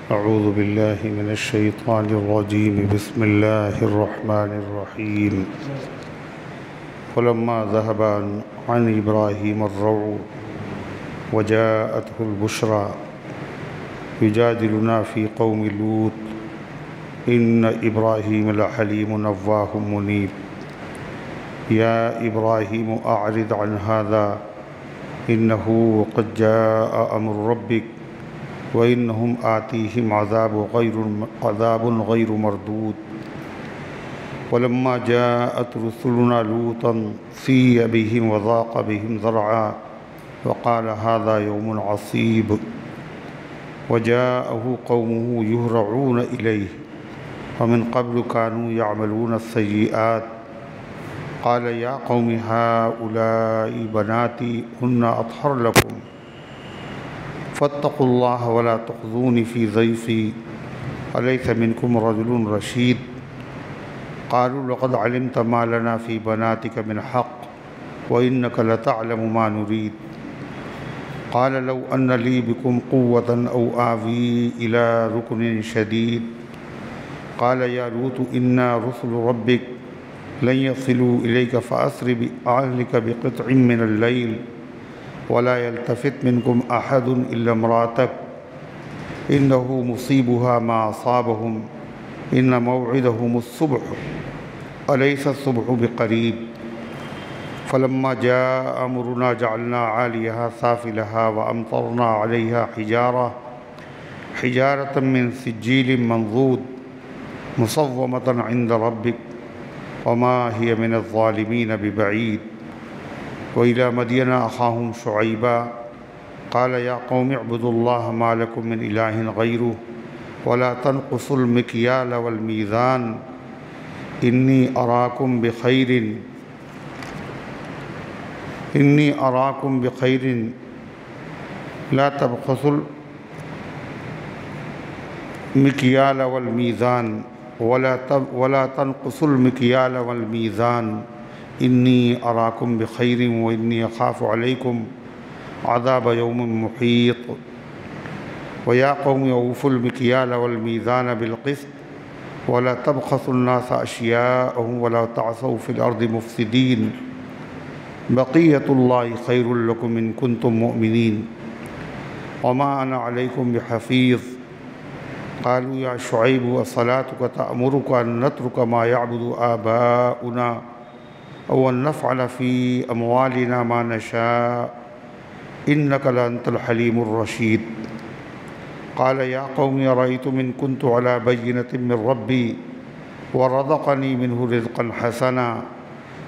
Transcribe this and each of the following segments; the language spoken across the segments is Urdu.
أعوذ بالله من الشيطان الرجيم بسم الله الرحمن الرحيم فلما ذهب عن إبراهيم الروع وجاءته البشرى يجادلنا في قوم لوط إن إبراهيم لحليم أواه منيب يا إبراهيم أعرض عن هذا إنه قد جاء أمر ربك وإنهم آتيهم عذاب غير مردود ولما جاءت رسلنا لوطا سيء بهم وضاق بهم ذرعا وقال هذا يوم عصيب وجاءه قومه يهرعون إليه ومن قبل كانوا يعملون السيئات قال يا قوم هؤلاء بناتي هن أطهر لكم فاتقوا الله ولا تخزوني في ضيفي أليس منكم رجل رشيد قالوا لقد علمت ما لنا في بناتك من حق وإنك لتعلم ما نريد قال لو أن لي بكم قوة أو آوي إلى ركن شديد قال يا لوط إنا رسل ربك لن يصلوا إليك فأسر بأهلك بقطع من الليل ولا يلتفت منكم أحد إلا امرأتك إنه مصيبها ما أصابهم إن موعدهم الصبح أليس الصبح بقريب فلما جاء أمرنا جعلنا عاليها سافلها وأمطرنا عليها حجارة من سجيل منضود مصومة عند ربك وما هي من الظالمين ببعيد وإلى مدين أخاهم شعيبا قال يا قوم اعبدوا الله ما لكم من إله غيره ولا تنقصوا المكيال والميزان إني أراكم بخير لا تبخسوا المكيال والميزان ولا تنقصوا المكيال والميزان إني أراكم بخير وإني أخاف عليكم عذاب يوم محيط ويا قوم أوفوا المكيال والميزان بالقسط ولا تبخسوا الناس أشياءهم ولا تعثوا في الأرض مفسدين بقية الله خير لكم إن كنتم مؤمنين وما أنا عليكم بحفيظ قالوا يا شعيب وصلاتك تأمرك أن نترك ما يعبد آباؤنا أو أن نفعل في أموالنا ما نشاء إنك لأنت الحليم الرشيد قال يا قوم أرأيتم إن كنت على بينة من ربي ورزقني منه رزقا حسنا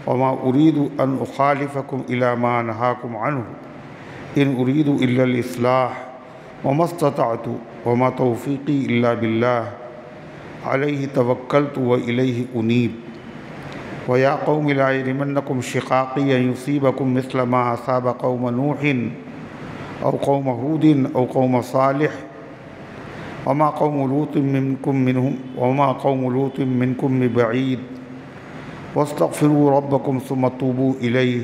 وما أريد أن أخالفكم إلى ما نهاكم عنه إن أريد إلا الإصلاح وما استطعت وما توفيقي إلا بالله عليه توكلت وإليه أنيب ويا قوم لا يجرمنكم شقاقي أن يصيبكم مثل ما أصاب قوم نوح أو قوم هود أو قوم صالح وما قوم لوط منكم ببعيد واستغفروا ربكم ثم توبوا إليه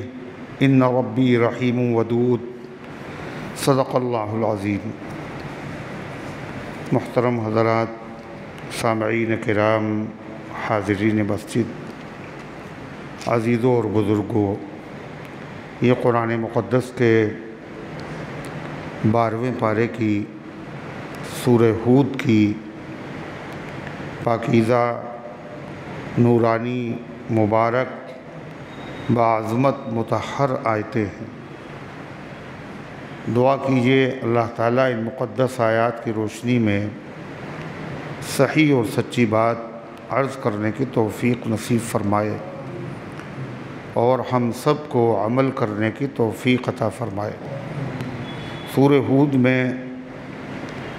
إن ربي رحيم ودود صدق اللہ العظیم۔ محترم حضرات، سامعین کرام، حاضرین مسجد، عزیزوں اور بزرگوں، یہ قرآن مقدس کے 12ویں پارے کی سورہ ہود کی پاکیزہ، نورانی، مبارک، بعظمت مطہر آیتیں ہیں۔ دعا کیجئے اللہ تعالیٰ ان مقدس آیات کی روشنی میں صحیح اور سچی بات عرض کرنے کی توفیق نصیب فرمائے اور ہم سب کو عمل کرنے کی توفیق عطا فرمائے۔ سورہ ہود میں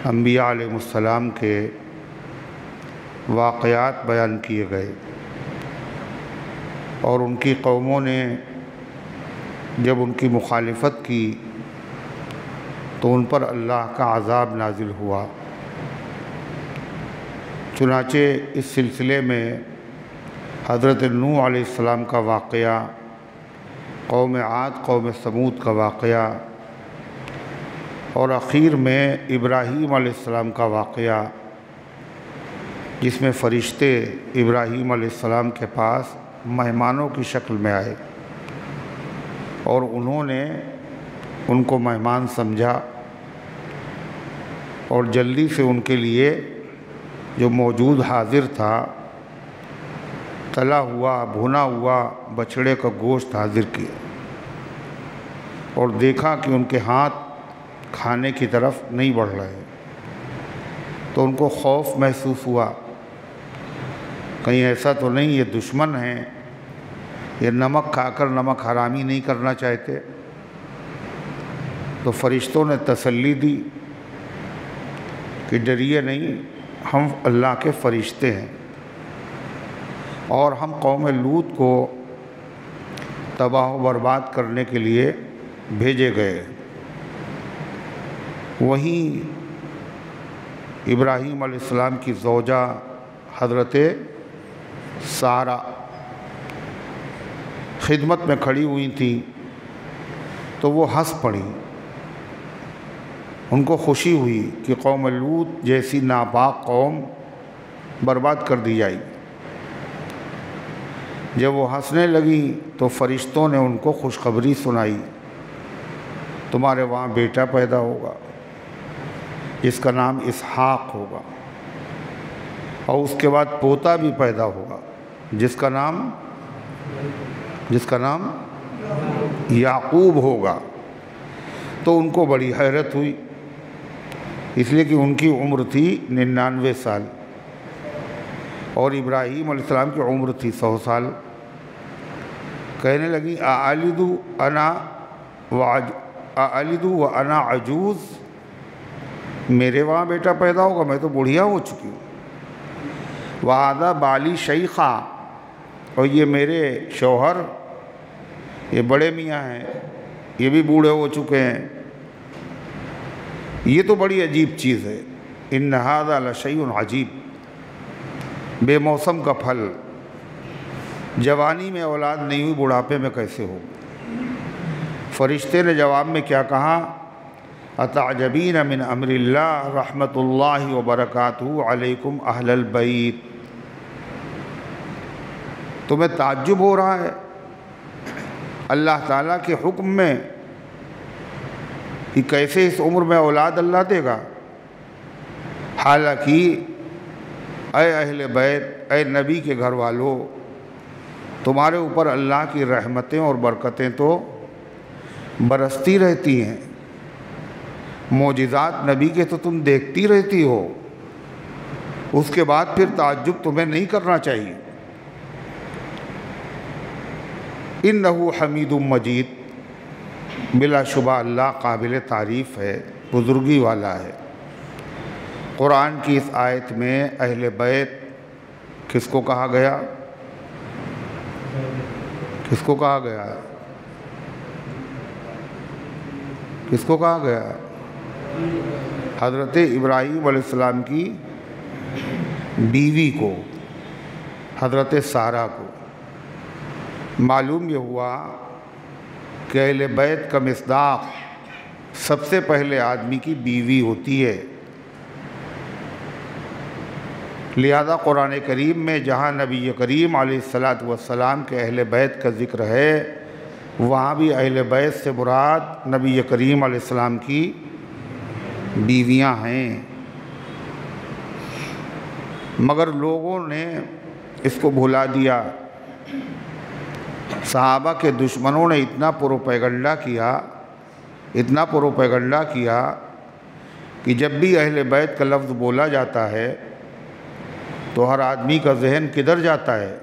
انبیاء علیہ السلام کے واقعات بیان کیے گئے اور ان کی قوموں نے جب ان کی مخالفت کی تو ان پر اللہ کا عذاب نازل ہوا۔ چنانچہ اس سلسلے میں حضرت نوح علیہ السلام کا واقعہ، قوم عاد، قوم ثمود کا واقعہ اور اخیر میں ابراہیم علیہ السلام کا واقعہ، جس میں فرشتے ابراہیم علیہ السلام کے پاس مہمانوں کی شکل میں آئے اور انہوں نے ان کو مہمان سمجھا اور جلدی سے ان کے لیے جو موجود حاضر تھا تلا ہوا بھنا ہوا بچھڑے کا گوشت حاضر کیا اور دیکھا کہ ان کے ہاتھ کھانے کی طرف نہیں بڑھ رہے، تو ان کو خوف محسوس ہوا، کہیں ایسا تو نہیں یہ دشمن ہیں، یہ نمک کھا کر نمک حرامی نہیں کرنا چاہتے۔ تو فرشتوں نے تسلی دی کہ ڈریے نہیں، ہم اللہ کے فرشتے ہیں اور ہم قوم لوط کو تباہ و برباد کرنے کے لیے بھیجے گئے۔ وہیں ابراہیم علیہ السلام کی زوجہ حضرت سارہ خدمت میں کھڑی ہوئی تھیں، تو وہ ہنس پڑی، ان کو خوشی ہوئی کہ قوم لوط جیسی ناپاک قوم برباد کر دی جائے گی۔ جب وہ ہنسنے لگی تو فرشتوں نے ان کو خوشخبری سنائی، تمہارے وہاں بیٹا پیدا ہوگا جس کا نام اسحاق ہوگا، اور اس کے بعد پوتا بھی پیدا ہوگا جس کا نام یعقوب ہوگا۔ تو ان کو بڑی حیرت ہوئی، اس لیے کہ ان کی عمر تھی 99 سال اور ابراہیم علیہ السلام کی عمر تھی 100 سال۔ کہنے لگی اَأَلِدُ وَأَنَا عَجُوز، میرے وہاں بیٹا پیدا ہوگا، میں تو بڑھیا ہو چکی ہوں۔ وَهَذَا بَالِي شَيْخًا، اور یہ میرے شوہر یہ بڑے میاں ہیں، یہ بھی بوڑھے ہو چکے ہیں۔ یہ تو بڑی عجیب چیز ہے، إِنَّ هَذَا لَشَيْءٌ عَجِیب، بے موسم کا پھل، جوانی میں اولاد نہیں ہوئی بڑھاپے میں کیسے ہو؟ فرشتے نے جواب میں کیا کہا؟ اَتَعْجَبِينَ مِنْ أَمْرِ اللَّهِ رَحْمَةُ اللَّهِ وَبَرَكَاتُهُ عَلَيْكُمْ أَهْلَ الْبَيْتِ، تمہیں تعجب ہو رہا ہے اللہ تعالیٰ کے حکم میں کہ کیسے اس عمر میں اولاد اللہ دے گا؟ حالانکہ اے اہل بیت، اے نبی کے گھر والوں، تمہارے اوپر اللہ کی رحمتیں اور برکتیں تو برستی رہتی ہیں، معجزات نبی کے تو تم دیکھتی رہتی ہو، اس کے بعد پھر تعجب تمہیں نہیں کرنا چاہیے۔ انہ حمید مجید، بلا شبہ اللہ قابل تعریف ہے، بزرگی والا ہے۔ قرآن کی اس آیت میں اہل بیت کس کو کہا گیا؟ کس کو کہا گیا؟ کس کو کہا گیا؟ حضرت ابراہیم علیہ السلام کی بیوی کو، حضرت سارہ کو۔ معلوم یہ ہوا کہ اہل بیت کا مصداق سب سے پہلے آدمی کی بیوی ہوتی ہے، لہذا قرآن کریم میں جہاں نبی کریم علیہ السلام کے اہل بیت کا ذکر ہے، وہاں بھی اہل بیت سے مراد نبی کریم علیہ السلام کی بیویاں ہیں، مگر لوگوں نے اس کو بھلا دیا۔ صحابہ کے دشمنوں نے اتنا پروپیگنڈا کیا کہ جب بھی اہل بیت کا لفظ بولا جاتا ہے تو ہر آدمی کا ذہن کدھر جاتا ہے؟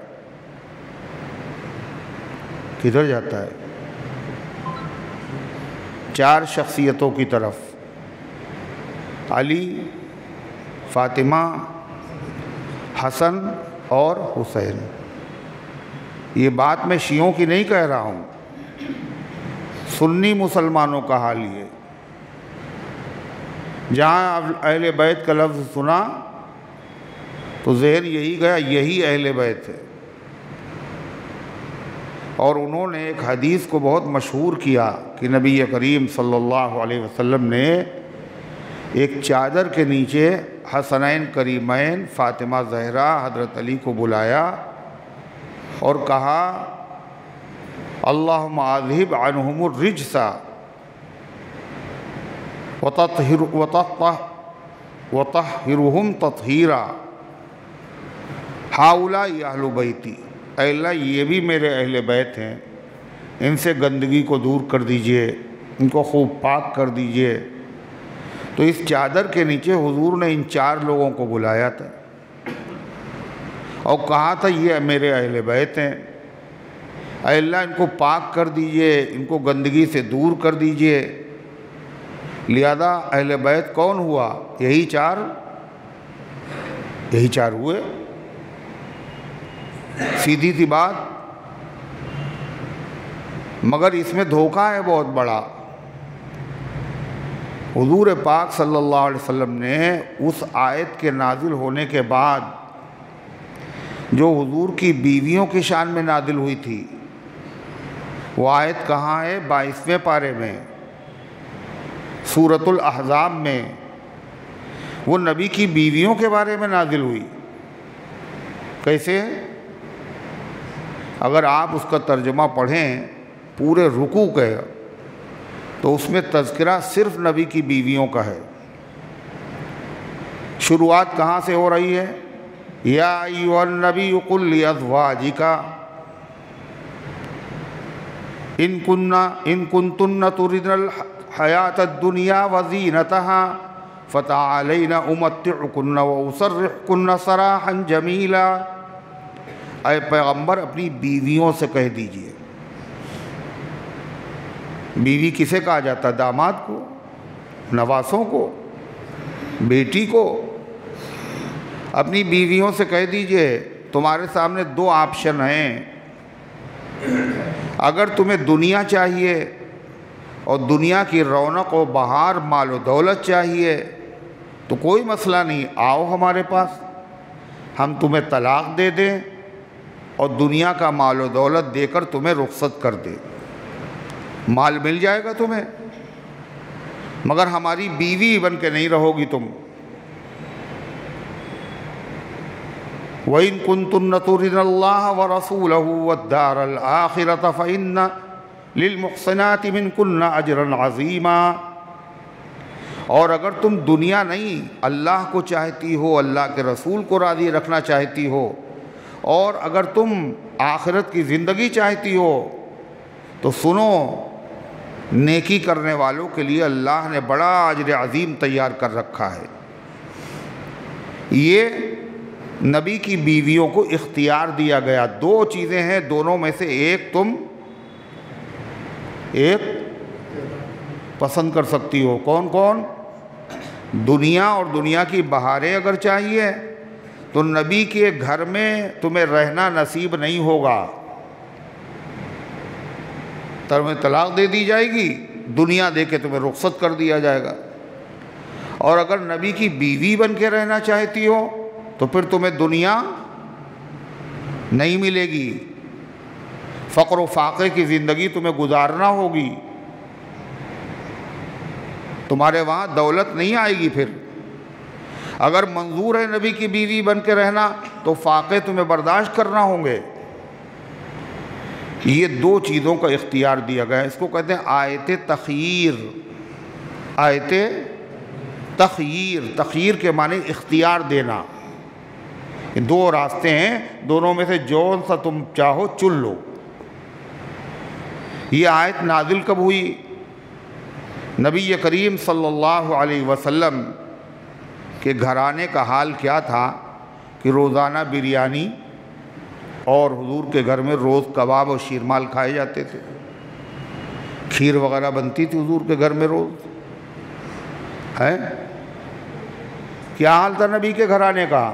کدھر جاتا ہے؟ 4 شخصیتوں کی طرف، علی، فاطمہ، حسن اور حسین۔ یہ بات میں شیعوں کی نہیں کہہ رہا ہوں، سنی مسلمانوں کا حال یہ، جہاں اہل بیت کا لفظ سنا تو ذہن یہی گیا، یہی اہل بیت ہے۔ اور انہوں نے ایک حدیث کو بہت مشہور کیا کہ نبی کریم صلی اللہ علیہ وسلم نے ایک چادر کے نیچے حسنین کریمین فاطمہ زہرا حضرت علی کو بلایا اور کہا اللہم اذہب عنہم الرجس وطہرہم تطہیرا ہؤلاء اہل بیتی، اے اللہ یہ بھی میرے اہل بیت ہیں، ان سے گندگی کو دور کر دیجئے، ان کو خوب پاک کر دیجئے۔ تو اس چادر کے نیچے حضور نے ان 4 لوگوں کو بلایا تھا اور کہا تھا یہ میرے اہل بیت ہیں، اے اللہ ان کو پاک کر دیجئے، ان کو گندگی سے دور کر دیجئے۔ لہذا اہل بیت کون ہوا؟ یہی 4 ہوئے۔ سیدھی سی بات، مگر اس میں دھوکہ ہے بہت بڑا۔ حضور پاک صلی اللہ علیہ وسلم نے اس آیت کے نازل ہونے کے بعد جو حضور کی بیویوں کی شان میں نازل ہوئی تھی، وہ آیت کہاں ہے؟ 22ویں پارے میں، سورۃ الاحزاب میں، وہ نبی کی بیویوں کے بارے میں نازل ہوئی۔ کیسے؟ اگر آپ اس کا ترجمہ پڑھیں پورے رکوع کا، تو اس میں تذکرہ صرف نبی کی بیویوں کا ہے۔ شروعات کہاں سے ہو رہی ہے؟ یا ایھا النبی قل لازواجک ان کنتن تردن الحیاۃ الدنیا وزینتها فتعالین امتعکن واسرحکن سراحا جمیلا۔ اے پیغمبر اپنی بیویوں سے کہہ دیجئے، بیوی کسے کہا جاتا؟ داماد کو، نواسوں کو، بیٹی کو۔ اپنی بیویوں سے کہہ دیجئے تمہارے سامنے 2 آپشن ہیں، اگر تمہیں دنیا چاہیے اور دنیا کی رونق و بہار مال و دولت چاہیے تو کوئی مسئلہ نہیں، آؤ ہمارے پاس، ہم تمہیں طلاق دے دیں اور دنیا کا مال و دولت دے کر تمہیں رخصت کر دیں، مال مل جائے گا تمہیں، مگر ہماری بیوی بن کے نہیں رہو گی تم۔ وَإِن كُنتُنَّ تُرِدْنَ اللَّهَ وَرَسُولَهُ وَالدَّارَ الْآخِرَةَ فَإِنَّ لِلْمُحْسِنَاتِ مِنْكُنَّ أَجْرًا عَظِيمًا۔ اور اگر تم دنیا نہیں اللہ کو چاہتی ہو، اللہ کے رسول کو راضی رکھنا چاہتی ہو، اور اگر تم آخرت کی زندگی چاہتی ہو تو سنو، نیکی کرنے والوں کے لیے اللہ نے بڑا اجر عظیم تیار کر رکھا ہے۔ یہ نبی کی بیویوں کو اختیار دیا گیا۔ 2 چیزیں ہیں، دونوں میں سے ایک پسند کر سکتی ہو۔ کون کون؟ دنیا اور دنیا کی بہاریں اگر چاہیے تو نبی کے گھر میں تمہیں رہنا نصیب نہیں ہوگا، تمہیں طلاق دے دی جائے گی، دنیا دے کے تمہیں رخصت کر دیا جائے گا۔ اور اگر نبی کی بیوی بن کے رہنا چاہتی ہو تو پھر تمہیں دنیا نہیں ملے گی، فقر و فاقے کی زندگی تمہیں گزارنا ہوگی، تمہارے وہاں دولت نہیں آئے گی۔ پھر اگر منظور ہے نبی کی بیوی بن کے رہنا تو فاقے تمہیں برداشت کرنا ہوں گے۔ یہ 2 چیزوں کا اختیار دیا گیا ہے، اس کو کہتے ہیں آیت تخییر۔ آیت تخییر، تخییر کے معنی اختیار دینا۔ یہ 2 راستے ہیں، دونوں میں سے جون سا تم چاہو چن لو۔ یہ آیت نازل کب ہوئی؟ نبی کریم صلی اللہ علیہ وسلم کے گھرانے کا حال کیا تھا کہ روزانہ بریانی، اور حضور کے گھر میں روز کباب اور شیرمال کھائے جاتے تھے، کھیر وغیرہ بنتی تھی حضور کے گھر میں روز۔ ہے کیا حال تھا نبی کے گھرانے کا؟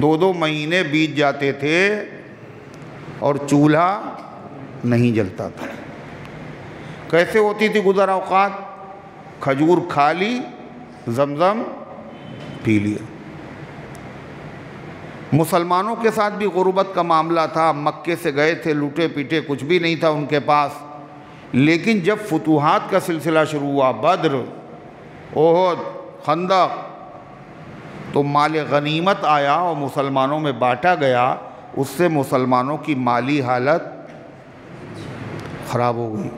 2 مہینے بیت جاتے تھے اور چولہا نہیں جلتا تھا۔ کیسے ہوتی تھی گزر اوقات؟ کھجور کھا لی، زمزم پی لیا۔ مسلمانوں کے ساتھ بھی غربت کا معاملہ تھا، مکے سے گئے تھے، لوٹے پیٹے، کچھ بھی نہیں تھا ان کے پاس، لیکن جب فتوحات کا سلسلہ شروع ہوا، بدر، احد، خندق، تو مال غنیمت آیا اور مسلمانوں میں بانٹا گیا، اس سے مسلمانوں کی مالی حالت خراب ہو گئی،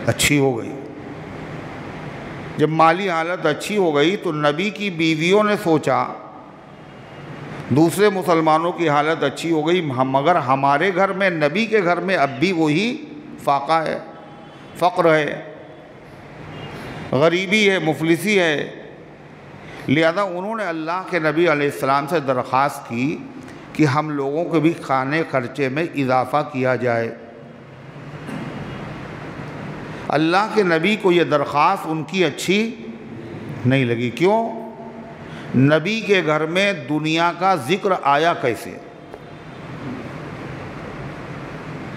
اچھی ہو گئی۔ جب مالی حالت اچھی ہو گئی تو نبی کی بیویوں نے سوچا دوسرے مسلمانوں کی حالت اچھی ہو گئی، مگر ہمارے گھر میں، نبی کے گھر میں اب بھی وہی فاقہ ہے، فقر ہے، غریبی ہے، مفلسی ہے۔ لہذا انہوں نے اللہ کے نبی علیہ السلام سے درخواست کی کہ ہم لوگوں کے بھی کھانے خرچے میں اضافہ کیا جائے۔ اللہ کے نبی کو یہ درخواست ان کی اچھی نہیں لگی۔ کیوں؟ نبی کے گھر میں دنیا کا ذکر آیا کیسے؟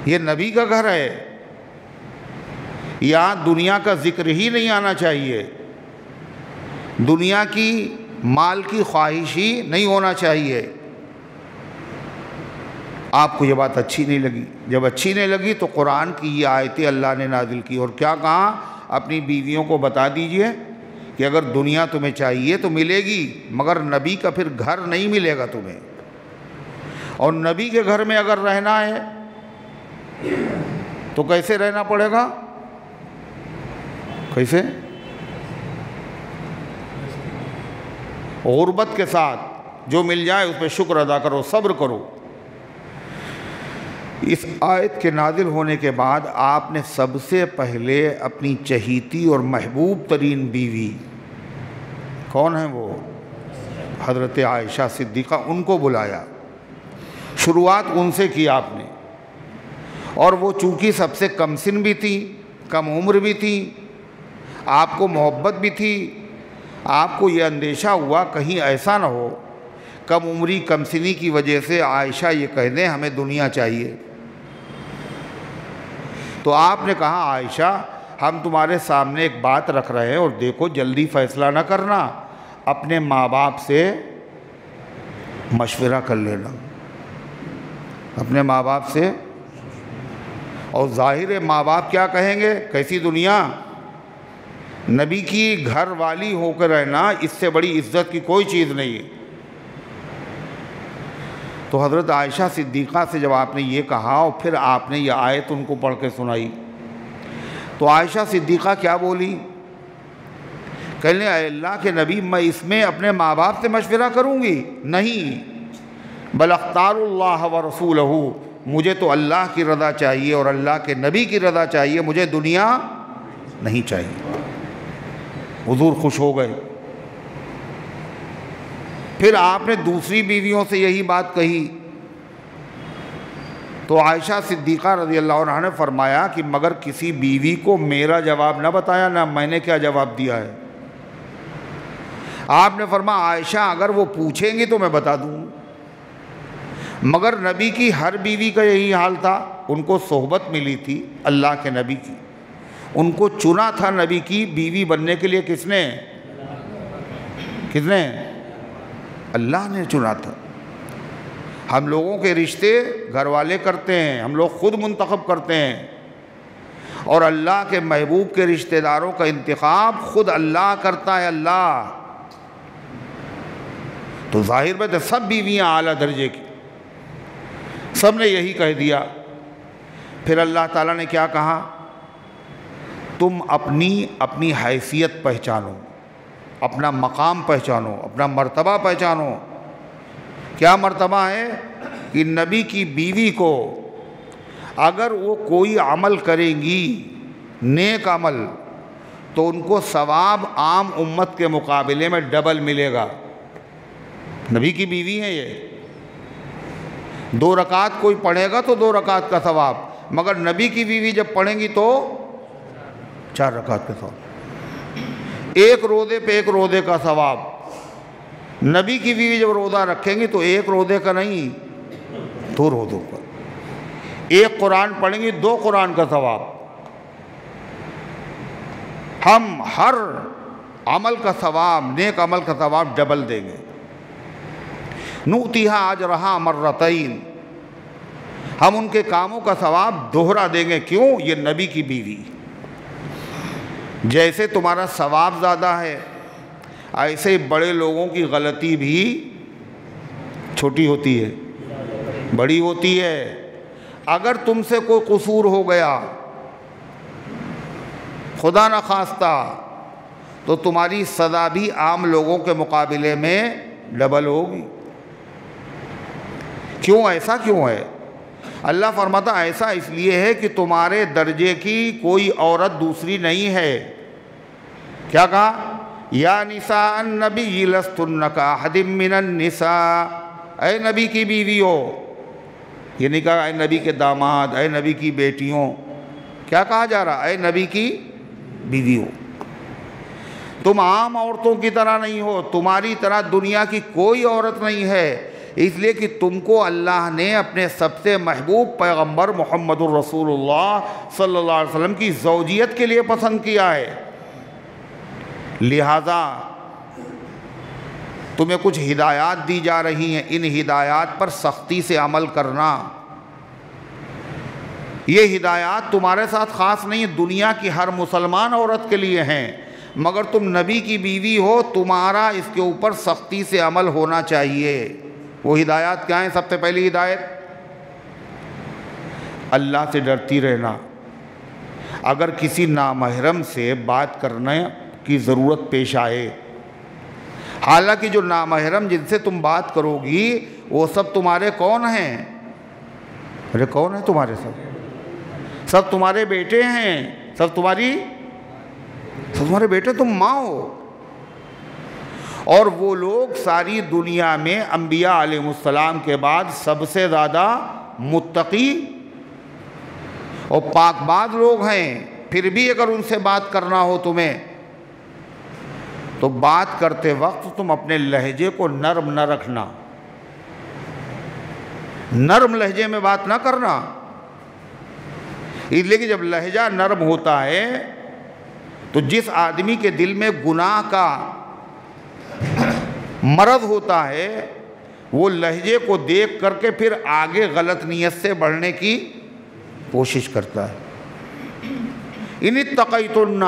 یہ نبی کا گھر ہے، یہاں دنیا کا ذکر ہی نہیں آنا چاہیے، دنیا کی مال کی خواہش ہی نہیں ہونا چاہیے۔ آپ کو یہ بات اچھی نہیں لگی۔ جب اچھی نہیں لگی تو قرآن کی یہ آیتیں اللہ نے نازل کی اور کیا کہا؟ اپنی بیویوں کو بتا دیجئے کہ اگر دنیا تمہیں چاہیے تو ملے گی، مگر نبی کا پھر گھر نہیں ملے گا تمہیں، اور نبی کے گھر میں اگر رہنا ہے تو کیسے رہنا پڑے گا؟ کیسے؟ غربت کے ساتھ، جو مل جائے اس پہ شکر ادا کرو، صبر کرو۔ اس آیت کے نازل ہونے کے بعد آپ نے سب سے پہلے اپنی چہیتی اور محبوب ترین بیوی، کون ہیں وہ؟ حضرت عائشہ صدیقہ، ان کو بلایا، شروعات ان سے کی آپ نے، اور وہ چونکہ سب سے کم سن بھی تھی، کم عمر بھی تھی، آپ کو محبت بھی تھی، آپ کو یہ اندیشہ ہوا کہیں ایسا نہ ہو کم عمری کم سنی کی وجہ سے عائشہ یہ کہہ دیں ہمیں دنیا چاہیے۔ تو آپ نے کہا عائشہ ہم تمہارے سامنے ایک بات رکھ رہے ہیں اور دیکھو جلدی فیصلہ نہ کرنا، اپنے ماں باپ سے مشورہ کر لینا، اپنے ماں باپ سے۔ اور ظاہر ہے ماں باپ کیا کہیں گے؟ کیسی دنیا؟ نبی کی گھر والی ہو کر رہنا اس سے بڑی عزت کی کوئی چیز نہیں ہے۔ تو حضرت عائشہ صدیقہ سے جب آپ نے یہ کہا اور پھر آپ نے یہ آیت ان کو پڑھ کے سنائی تو عائشہ صدیقہ کیا بولی؟ کہنے اے اللہ کے نبی میں اس میں اپنے ماں باپ سے مشورہ کروں گی؟ نہیں، بل اختار اللہ ورسولہ، مجھے تو اللہ کی رضا چاہیے اور اللہ کے نبی کی رضا چاہیے، مجھے دنیا نہیں چاہیے۔ حضور خوش ہو گئے۔ پھر آپ نے دوسری بیویوں سے یہی بات کہی تو عائشہ صدیقہ رضی اللہ عنہ نے فرمایا کہ مگر کسی بیوی کو میرا جواب نہ بتایا، نہ میں نے کیا جواب دیا ہے۔ آپ نے فرمایا عائشہ اگر وہ پوچھیں گی تو میں بتا دوں، مگر نبی کی ہر بیوی کا یہی حال تھا، ان کو صحبت ملی تھی اللہ کے نبی کی، ان کو چنا تھا نبی کی بیوی بننے کے لیے، کس نے؟ کس نے؟ اللہ نے چنا تھا۔ ہم لوگوں کے رشتے گھر والے کرتے ہیں، ہم لوگ خود منتخب کرتے ہیں، اور اللہ کے محبوب کے رشتہ داروں کا انتخاب خود اللہ کرتا ہے، اللہ۔ تو ظاہر بات ہے سب بیویاں اعلیٰ درجے کی، سب نے یہی کہہ دیا۔ پھر اللہ تعالیٰ نے کیا کہا؟ تم اپنی حیثیت پہچانو، اپنا مقام پہچانو، اپنا مرتبہ پہچانو۔ کیا مرتبہ ہے؟ کہ نبی کی بیوی کو اگر وہ کوئی عمل کریں گی، نیک عمل، تو ان کو ثواب عام امت کے مقابلے میں ڈبل ملے گا۔ نبی کی بیوی ہے یہ، 2 رکعت کوئی پڑھے گا تو 2 رکعت کا ثواب، مگر نبی کی بیوی جب پڑھیں گی تو 4 رکعت کا ثواب، ایک روزے پہ 1 روزے کا ثواب۔ نبی کی بیوی جب روزہ رکھیں گی تو 1 روزے کا نہیں، 2 روزوں کا، 1 قرآن پڑھیں گی 2 قرآن کا ثواب۔ ہم ہر عمل کا ثواب، نیک عمل کا ثواب ڈبل دیں گے۔ نؤتیہا اجرہا مرتین، ہم ان کے کاموں کا ثواب دوہرا دیں گے۔ کیوں؟ یہ نبی کی بیوی۔ جیسے تمہارا ثواب زیادہ ہے ایسے بڑے لوگوں کی غلطی بھی چھوٹی ہوتی ہے، بڑی ہوتی ہے۔ اگر تم سے کوئی قصور ہو گیا خدا نہ خواستہ تو تمہاری سزا بھی عام لوگوں کے مقابلے میں ڈبل ہوگی۔ کیوں ایسا کیوں ہے؟ اللہ فرماتا ایسا اس لیے ہے کہ تمہارے درجے کی کوئی عورت دوسری نہیں ہے۔ کیا کہا؟ یا نساء النبی لستن کاحد من النساء، اے نبی کی بیویوں، یہ نہیں کہا اے نبی کے داماد، اے نبی کی بیٹیوں، کیا کہا جا رہا؟ اے نبی کی بیویوں، تم عام عورتوں کی طرح نہیں ہو، تمہاری طرح دنیا کی کوئی عورت نہیں ہے، اس لیے کہ تم کو اللہ نے اپنے سب سے محبوب پیغمبر محمد الرسول اللہ صلی اللہ علیہ وسلم کی زوجیت کے لیے پسند کیا ہے۔ لہذا تمہیں کچھ ہدایات دی جا رہی ہیں، ان ہدایات پر سختی سے عمل کرنا۔ یہ ہدایات تمہارے ساتھ خاص نہیں، دنیا کی ہر مسلمان عورت کے لیے ہیں، مگر تم نبی کی بیوی ہو، تمہارا اس کے اوپر سختی سے عمل ہونا چاہیے۔ وہ ہدایات کیا ہیں؟ سب سے پہلی ہدایت اللہ سے ڈرتی رہنا۔ اگر کسی نامحرم سے بات کرنے کی ضرورت پیش آئے، حالانکہ جو نامحرم جن سے تم بات کرو گی وہ سب تمہارے کون ہیں؟ ارے کون ہیں تمہارے؟ سب تمہارے بیٹے ہیں، سب تمہارے بیٹے، تم ماں ہو۔ اور وہ لوگ ساری دنیا میں انبیاء علیہ السلام کے بعد سب سے زیادہ متقی اور پاک باز لوگ ہیں، پھر بھی اگر ان سے بات کرنا ہو تمہیں تو بات کرتے وقت تم اپنے لہجے کو نرم نہ رکھنا، نرم لہجے میں بات نہ کرنا، اس لیے کہ جب لہجہ نرم ہوتا ہے تو جس آدمی کے دل میں گناہ کا مرض ہوتا ہے وہ لہجے کو دیکھ کر کے پھر آگے غلط نیت سے بڑھنے کی کوشش کرتا ہے۔ ان اتقیتن،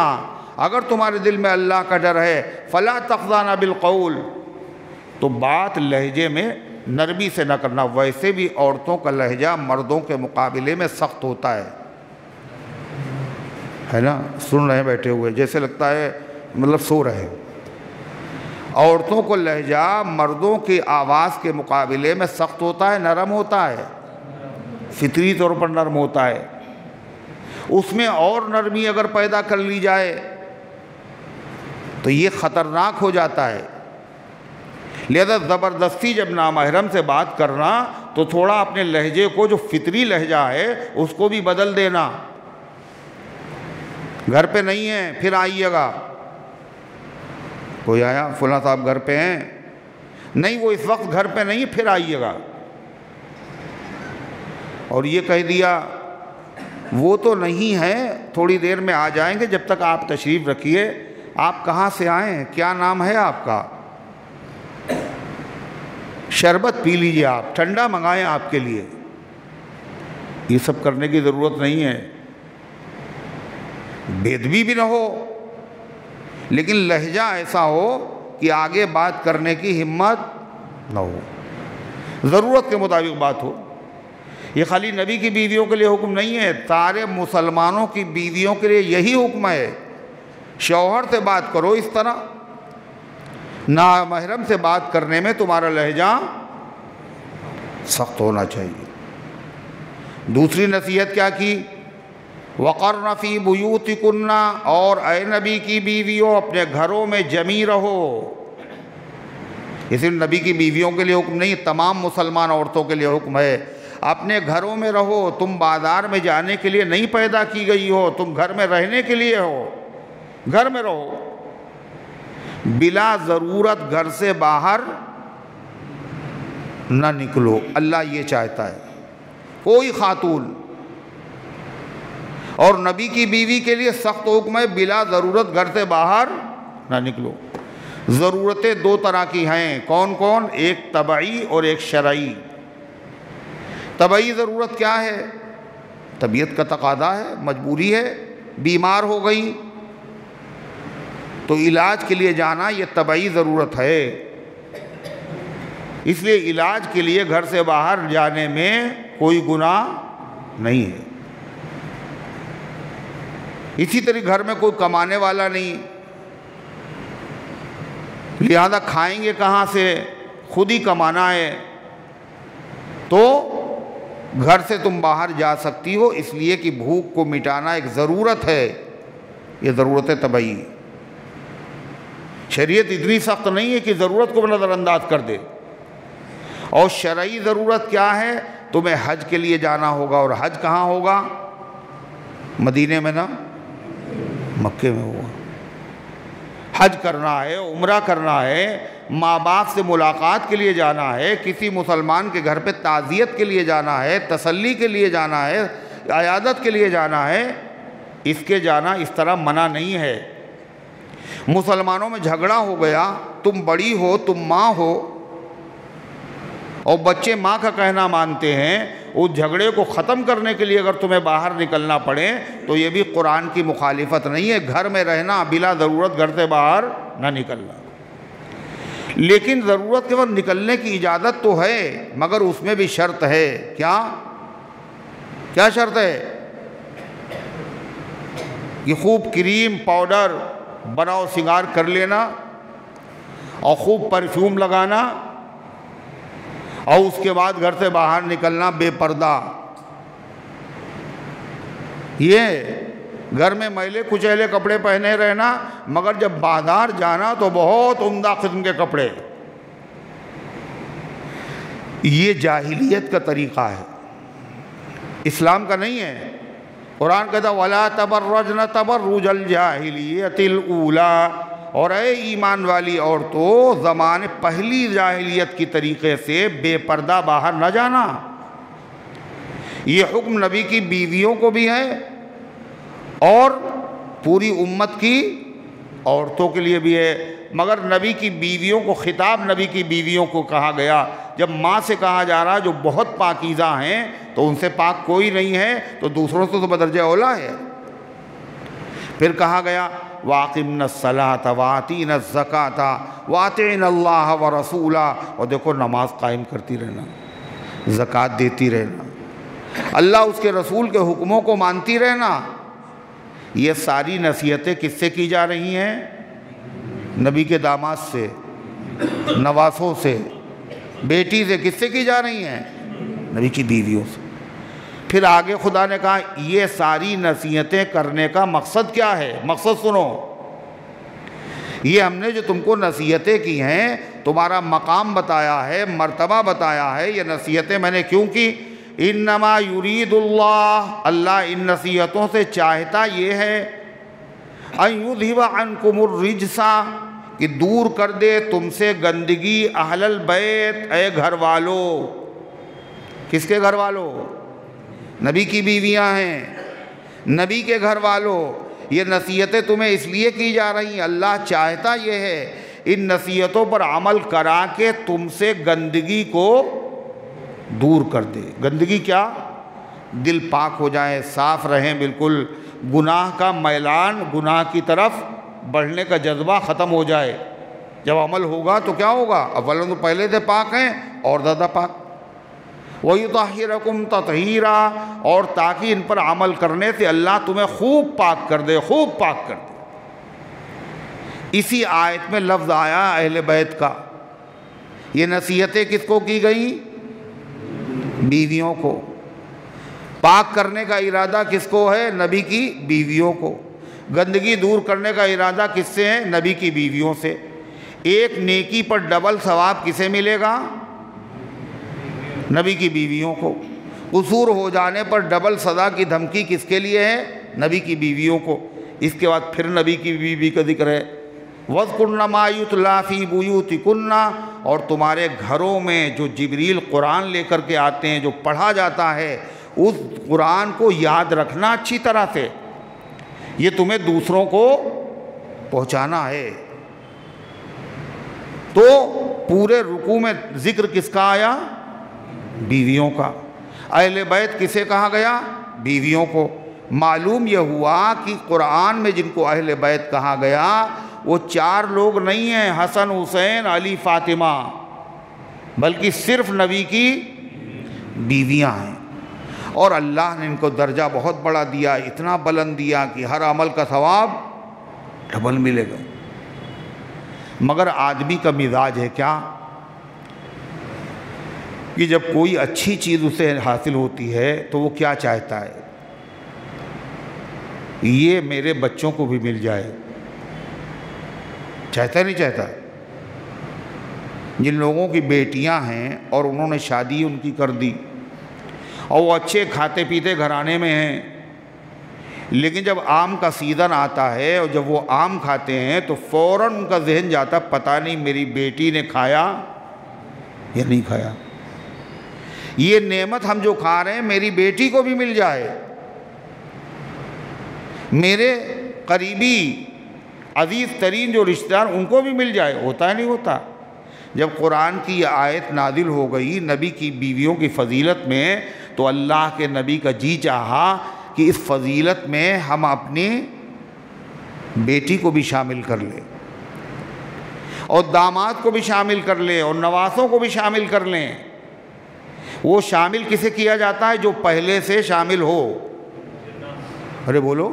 اگر تمہارے دل میں اللہ کا ڈر ہے، فلا تخضعن بالقول، تو بات لہجے میں نرمی سے نہ کرنا۔ ویسے بھی عورتوں کا لہجہ مردوں کے مقابلے میں سخت ہوتا ہے نا؟ سن رہے ہیں بیٹھے ہوئے، جیسے لگتا ہے مطلب سو رہے ہیں۔ عورتوں کو لہجہ مردوں کی آواز کے مقابلے میں سخت ہوتا ہے، نرم ہوتا ہے، فطری طور پر نرم ہوتا ہے۔ اس میں اور نرمی اگر پیدا کر لی جائے تو یہ خطرناک ہو جاتا ہے۔ لہذا زبردستی جب نامحرم سے بات کرنا تو تھوڑا اپنے لہجے کو، جو فطری لہجہ ہے، اس کو بھی بدل دینا۔ گھر پہ نہیں ہے پھر آئیے گا، کوئی آیا فلاں صاحب گھر پہ ہیں؟ نہیں، وہ اس وقت گھر پہ نہیں، پھر آئیے گا۔ اور یہ کہہ دیا وہ تو نہیں ہے، تھوڑی دیر میں آ جائیں گے، جب تک آپ تشریف رکھیے۔ آپ کہاں سے آئے ہیں؟ کیا نام ہے آپ کا؟ شربت پی لیجئے، آپ ٹھنڈا منگائیں آپ کے لیے۔ یہ سب کرنے کی ضرورت نہیں ہے، بے ادبی بھی نہ ہو، لیکن لہجہ ایسا ہو کہ آگے بات کرنے کی ہمت نہ ہو، ضرورت کے مطابق بات ہو۔ یہ خالی نبی کی بیویوں کے لیے حکم نہیں ہے، سارے مسلمانوں کی بیویوں کے لیے یہی حکم ہے۔ شوہر سے بات کرو اس طرح، نامحرم سے بات کرنے میں تمہارا لہجہ سخت ہونا چاہیے۔ دوسری نصیحت کیا کی؟ وَقَرْنَ فِي بُيُوتِكُنَّ، اور اے نبی کی بیویوں اپنے گھروں میں جمی رہو۔ یہ صرف نبی کی بیویوں کے لیے حکم نہیں، تمام مسلمان عورتوں کے لیے حکم ہے۔ اپنے گھروں میں رہو، تم بازار میں جانے کے لیے نہیں پیدا کی گئی ہو، تم گھر میں رہنے کے لیے ہو، گھر میں رہو۔ بلا ضرورت گھر سے باہر نہ نکلو، اللہ یہ چاہتا ہے۔ کوئی خاتون اور نبی کی بیوی کے لیے سخت حکم ہے، بلا ضرورت گھر سے باہر نہ نکلو۔ ضرورتیں دو طرح کی ہیں، کون کون؟ ایک طبعی اور ایک شرعی۔ طبعی ضرورت کیا ہے؟ طبیعت کا تقاضا ہے، مجبوری ہے، بیمار ہو گئی تو علاج کے لیے جانا یہ طبعی ضرورت ہے، اس لیے علاج کے لیے گھر سے باہر جانے میں کوئی گناہ نہیں ہے۔ اسی طرح گھر میں کوئی کمانے والا نہیں، لہذا کھائیں گے کہاں سے، خود ہی کمانا ہے، تو گھر سے تم باہر جا سکتی ہو، اس لیے کہ بھوک کو مٹانا ایک ضرورت ہے، یہ ضرورت طبعی۔ شریعت اتنی سخت نہیں ہے کہ ضرورت کو نظر انداز کر دے۔ اور شرعی ضرورت کیا ہے؟ تمہیں حج کے لیے جانا ہوگا، اور حج کہاں ہوگا؟ مدینے میں نہ، مکے میں ہوگا۔ حج کرنا ہے، عمرہ کرنا ہے، ماں باپ سے ملاقات کے لیے جانا ہے، کسی مسلمان کے گھر پہ تعزیت کے لیے جانا ہے، تسلی کے لیے جانا ہے، عیادت کے لیے جانا ہے، اس کے جانا اس طرح منع نہیں ہے۔ مسلمانوں میں جھگڑا ہو گیا، تم بڑی ہو، تم ماں ہو، اور بچے ماں کا کہنا مانتے ہیں، اس جھگڑے کو ختم کرنے کے لیے اگر تمہیں باہر نکلنا پڑے تو یہ بھی قرآن کی مخالفت نہیں ہے۔ گھر میں رہنا، بلا ضرورت گھر سے باہر نہ نکلنا، لیکن ضرورت کے وقت نکلنے کی اجازت تو ہے، مگر اس میں بھی شرط ہے۔ کیا شرط ہے؟ کہ خوب کریم پاؤڈر بناؤ سنگار کر لینا، اور خوب پرفیوم لگانا، اور اس کے بعد گھر سے باہر نکلنا بے پردہ۔ یہ گھر میں میلے کچیلے کپڑے پہنے رہنا، مگر جب بازار جانا تو بہت عمدہ قسم کے کپڑے۔ یہ جاہلیت کا طریقہ ہے، اسلام کا نہیں ہے۔ قرآن کہتا وَلَا تَبَرَّجْنَ تَبَرُّجَ الْجَاهِلِيَّةِ الْأُولَىٰ، اور اے ایمان والی عورتوں، زمانے پہلی جاہلیت کی طریقے سے بے پردہ باہر نہ جانا۔ یہ حکم نبی کی بیویوں کو بھی ہے اور پوری امت کی عورتوں کے لیے بھی ہے، مگر نبی کی بیویوں کو خطاب نبی کی بیویوں کو کہا گیا۔ جب ماں سے کہا جا رہا جو بہت پاکیزہ ہیں تو ان سے پاک کوئی نہیں ہے، تو دوسروں سے تو بدرجہ اولا ہے۔ پھر کہا گیا وَأَقِمْنَا الصَّلَاةَ وَآتِينَا الزَّكَاةَ وَأَطِعْنَا اللَّهَ وَرَسُولَهُ، اور دیکھو نماز قائم کرتی رہنا، زکوٰۃ دیتی رہنا، اللہ اس کے رسول کے حکموں کو مانتی رہنا۔ یہ ساری نصیحتیں کس سے کی جا رہی ہیں؟ نبی کے داماد سے، نواسوں سے، بیٹی سے۔ کس سے کی جا رہی ہیں؟ نبی کی بیویوں سے۔ پھر آگے خدا نے کہا یہ ساری نصیحتیں کرنے کا مقصد کیا ہے؟ مقصد سنو، یہ ہم نے جو تم کو نصیحتیں کی ہیں، تمہارا مقام بتایا ہے، مرتبہ بتایا ہے، یہ نصیحتیں میں نے کیوں کی؟ انما یرید اللہ ان نصیحتوں سے چاہتا یہ ہے ان یذھب عنکم الرجس، کہ دور کر دے تم سے گندگی، اہل البیت، اے گھر والو۔ کس کے گھر والو؟ نبی کی بیویاں ہیں، نبی کے گھر والوں۔ یہ نصیحتیں تمہیں اس لیے کی جا رہی ہیں، اللہ چاہتا یہ ہے ان نصیحتوں پر عمل کرا کے تم سے گندگی کو دور کر دے۔ گندگی کیا؟ دل پاک ہو جائے، صاف رہیں بالکل، گناہ کا میلان، گناہ کی طرف بڑھنے کا جذبہ ختم ہو جائے۔ جب عمل ہوگا تو کیا ہوگا؟ اولا تو پہلے سے پاک ہیں اور زیادہ پاک۔ وَيُطَهِّرَكُمْ تَطْهِيرًا، اور تاکہ ان پر عمل کرنے سے اللہ تمہیں خوب پاک کر دے، خوب پاک کر دے۔ اسی آیت میں لفظ آیا اہل بیت کا۔ یہ نصیحتیں کس کو کی گئیں؟ بیویوں کو۔ پاک کرنے کا ارادہ کس کو ہے؟ نبی کی بیویوں کو۔ گندگی دور کرنے کا ارادہ کس سے ہے؟ نبی کی بیویوں سے۔ ایک نیکی پر ڈبل ثواب کسے ملے گا؟ نبی کی بیویوں کو۔ قصور ہو جانے پر ڈبل سزا کی دھمکی کس کے لیے ہے؟ نبی کی بیویوں کو۔ اس کے بعد پھر نبی کی بیوی کا ذکر ہے، وَاذْكُرْنَ مَا يُتْلَىٰ فِي بُيُوتِكُنَّ، اور تمہارے گھروں میں جو جبریل قرآن لے کر کے آتے ہیں، جو پڑھا جاتا ہے، اس قرآن کو یاد رکھنا اچھی طرح سے، یہ تمہیں دوسروں کو پہنچانا ہے۔ تو پورے رکوع میں ذکر کس کا آیا؟ بیویوں کا۔ اہل بیت کسے کہا گیا؟ بیویوں کو۔ معلوم یہ ہوا کہ قرآن میں جن کو اہل بیت کہا گیا وہ 4 لوگ نہیں ہیں، حسن، حسین، علی، فاطمہ، بلکہ صرف نبی کی بیویاں ہیں۔ اور اللہ نے ان کو درجہ بہت بڑا دیا، اتنا بلند دیا کہ ہر عمل کا ثواب ڈبل ملے گا۔ مگر آدمی کا مزاج ہے کیا کہ جب کوئی اچھی چیز اسے حاصل ہوتی ہے تو وہ کیا چاہتا ہے؟ یہ میرے بچوں کو بھی مل جائے، چاہتا نہیں چاہتا؟ جن لوگوں کی بیٹیاں ہیں اور انہوں نے شادی ان کی کر دی اور وہ اچھے کھاتے پیتے گھرانے میں ہیں، لیکن جب آم کا سیزن آتا ہے اور جب وہ آم کھاتے ہیں تو فوراً ان کا ذہن جاتا پتہ نہیں میری بیٹی نے کھایا یا نہیں کھایا، یہ نعمت ہم جو کھا رہے ہیں میری بیٹی کو بھی مل جائے، میرے قریبی عزیز ترین جو رشتہ دار ان کو بھی مل جائے۔ ہوتا ہے نہیں ہوتا؟ جب قرآن کی یہ آیت نازل ہو گئی نبی کی بیویوں کی فضیلت میں، تو اللہ کے نبی کا جی چاہا کہ اس فضیلت میں ہم اپنی بیٹی کو بھی شامل کر لیں اور داماد کو بھی شامل کر لیں اور نواسوں کو بھی شامل کر لیں۔ وہ شامل کسے کیا جاتا ہے؟ جو پہلے سے شامل ہو۔ ارے بولو،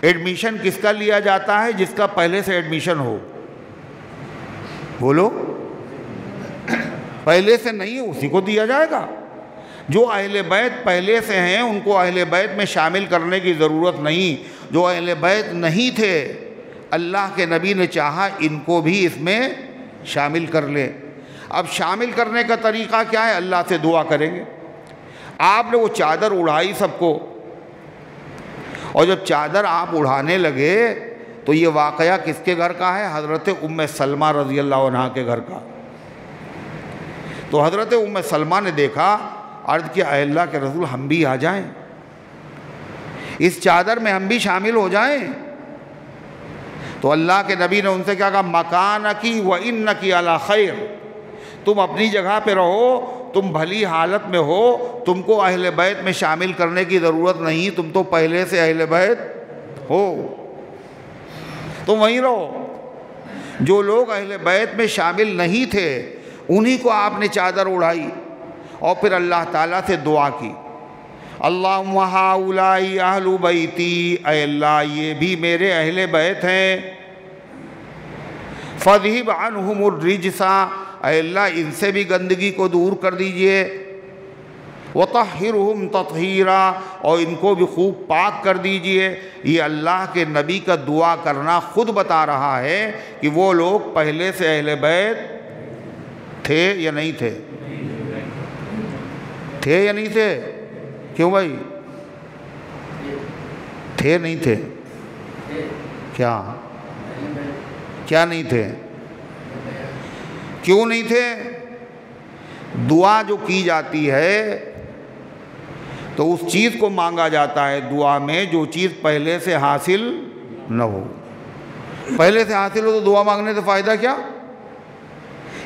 ایڈمیشن کس کا لیا جاتا ہے؟ جس کا پہلے سے ایڈمیشن ہو۔ بولو، پہلے سے نہیں اسی کو دیا جائے گا۔ جو اہل بیت پہلے سے ہیں ان کو اہل بیت میں شامل کرنے کی ضرورت نہیں، جو اہل بیت نہیں تھے اللہ کے نبی نے چاہا ان کو بھی اس میں شامل کر لیں۔ اب شامل کرنے کا طریقہ کیا ہے؟ اللہ سے دعا کریں گے۔ آپ نے وہ چادر اڑائی سب کو، اور جب چادر آپ اڑانے لگے تو یہ واقعہ کس کے گھر کا ہے؟ حضرت ام سلمہ رضی اللہ عنہ کے گھر کا۔ تو حضرت ام سلمہ نے دیکھا، عرض کیا اے اللہ کے رسول ہم بھی آ جائیں، اس چادر میں ہم بھی شامل ہو جائیں؟ تو اللہ کے نبی نے ان سے کیا کہا؟ مکانکی وانکی علی خیر، تم اپنی جگہ پہ رہو، تم بھلی حالت میں ہو، تم کو اہل بیت میں شامل کرنے کی ضرورت نہیں، تم تو پہلے سے اہل بیت ہو، تم وہیں رہو۔ جو لوگ اہل بیت میں شامل نہیں تھے انہی کو آپ نے چادر اڑائی اور پھر اللہ تعالیٰ سے دعا کی، اللہم ہؤلاء اہل بیتی، اے اللہ یہ بھی میرے اہل بیت ہیں، فاذھب عنہم الرجس، اے اللہ ان سے بھی گندگی کو دور کر دیجئے، وطہرہم تطہیرا، اور ان کو بھی خوب پاک کر دیجئے۔ یہ اللہ کے نبی کا دعا کرنا خود بتا رہا ہے کہ وہ لوگ پہلے سے اہل بیت تھے یا نہیں تھے؟ تھے یا نہیں تھے؟ کیوں بھائی؟ تھے نہیں تھے؟ کیا نہیں تھے؟ کیوں نہیں تھے؟ دعا جو کی جاتی ہے تو اس چیز کو مانگا جاتا ہے دعا میں جو چیز پہلے سے حاصل نہ ہو۔ پہلے سے حاصل ہو تو دعا مانگنے سے فائدہ کیا؟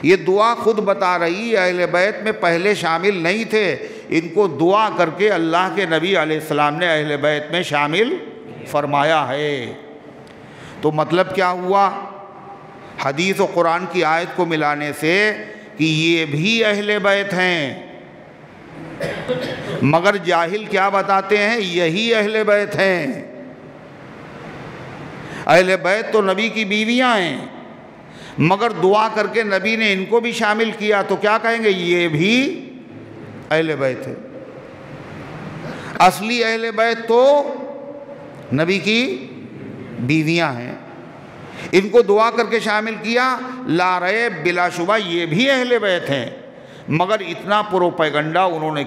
یہ دعا خود بتا رہی ہے اہل بیت میں پہلے شامل نہیں تھے، ان کو دعا کر کے اللہ کے نبی علیہ السلام نے اہل بیت میں شامل فرمایا ہے۔ تو مطلب کیا ہوا حدیث و قرآن کی آیت کو ملانے سے کہ یہ بھی اہل بیت ہیں، مگر جاہل کیا بتاتے ہیں؟ یہی اہل بیت ہیں۔ اہل بیت تو نبی کی بیویاں ہیں، مگر دعا کر کے نبی نے ان کو بھی شامل کیا تو کیا کہیں گے؟ یہ بھی اہل بیت ہے۔ اصلی اہل بیت تو نبی کی بیویاں ہیں، ان کو دعا کر کے شامل کیا، لا ریب بلا شبہ یہ بھی اہل بیت ہیں، مگر اتنا پروپیگنڈا انہوں نے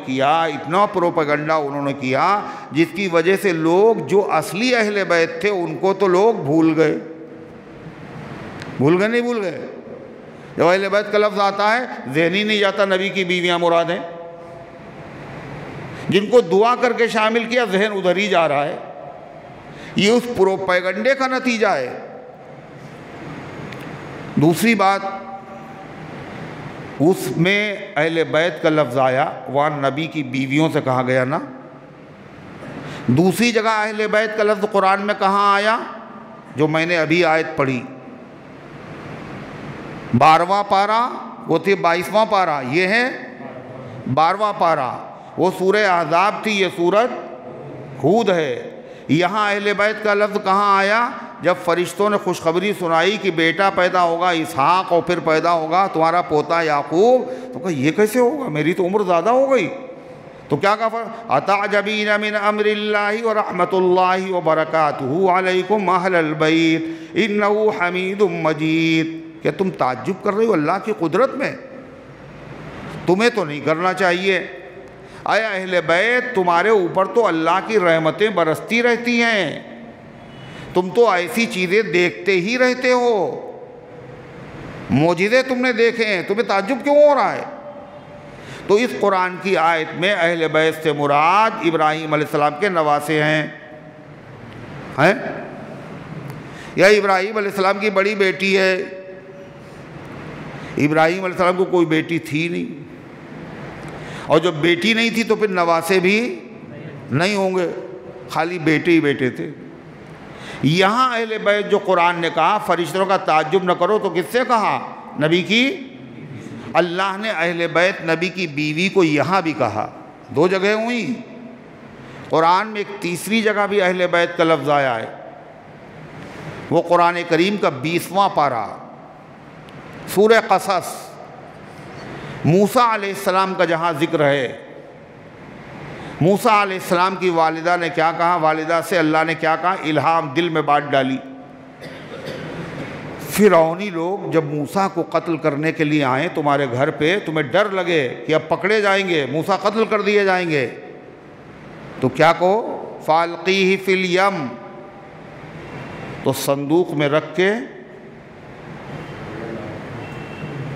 کیا جس کی وجہ سے لوگ جو اصلی اہل بیت تھے ان کو تو لوگ بھول گئے نہیں بھول گئے؟ جب اہل بیت کا لفظ آتا ہے ذہن ہی نہیں جاتا نبی کی بیویاں مراد ہیں، جن کو دعا کر کے شامل کیا ذہن ادھر ہی جا رہا ہے۔ یہ اس پروپیگنڈے کا نتیجہ ہے۔ دوسری بات، اس میں اہل بیت کا لفظ آیا، وہاں نبی کی بیویوں سے کہا گیا نا۔ دوسری جگہ اہل بیت کا لفظ قرآن میں کہاں آیا؟ جو میں نے ابھی آیت پڑھی، 12واں پارہ، وہ تھی 22واں پارہ، یہ ہے 12واں پارہ۔ وہ سورہ احزاب تھی، یہ سورۃ ہود ہے۔ یہاں اہل بیت کا لفظ کہاں آیا؟ جب فرشتوں نے خوشخبری سنائی کہ بیٹا پیدا ہوگا اسحاق، اور پھر پیدا ہوگا تمہارا پوتا یعقوب، تو کہا یہ کیسے ہوگا، میری تو عمر زیادہ ہو گئی۔ تو کیا کہا؟ اتعجبین من امر اللہ ورحمۃ اللہ وبرکاتہ علیکم اہل البیت انہ حمید مجید۔ کہ تم تعجب کر رہے ہو اللہ کی قدرت میں؟ تمہیں تو نہیں کرنا چاہیے۔ اے اہل بیت، تمہارے اوپر تو اللہ کی رحمتیں برستی رہتی ہیں، تم تو ایسی چیزیں دیکھتے ہی رہتے ہو، معجزے تم نے دیکھے ہیں، تمہیں تعجب کیوں ہو رہا ہے؟ تو اس قرآن کی آیت میں اہل بیت سے مراد ابراہیم علیہ السلام کے نواسے ہیں یا ابراہیم علیہ السلام کی بڑی بیٹی ہے؟ ابراہیم علیہ السلام کو کوئی بیٹی تھی نہیں، اور جب بیٹی نہیں تھی تو پھر نواسے بھی نہیں ہوں گے، خالی بیٹے ہی بیٹے تھے۔ یہاں اہل بیت جو قرآن نے کہا فرشتوں کا تعجب نہ کرو، تو کس سے کہا؟ نبی کی۔ اللہ نے اہل بیت نبی کی بیوی کو یہاں بھی کہا، 2 جگہ ہوئی۔ قرآن میں ایک تیسری جگہ بھی اہل بیت کا لفظ آیا ہے، وہ قرآن کریم کا 20واں پارہ، سورہ قصص، موسیٰ علیہ السلام کا جہاں ذکر ہے۔ موسیٰ علیہ السلام کی والدہ نے کیا کہا؟ والدہ سے اللہ نے کیا کہا؟ الہام دل میں بات ڈالی۔ فرعونی لوگ جب موسیٰ کو قتل کرنے کے لیے آئیں تمہارے گھر پہ، تمہیں ڈر لگے کہ اب پکڑے جائیں گے، موسیٰ قتل کر دیے جائیں گے، تو کیا کہو؟ فَالْقِيهِ فِي الْيَمِّ، تو صندوق میں رکھ کے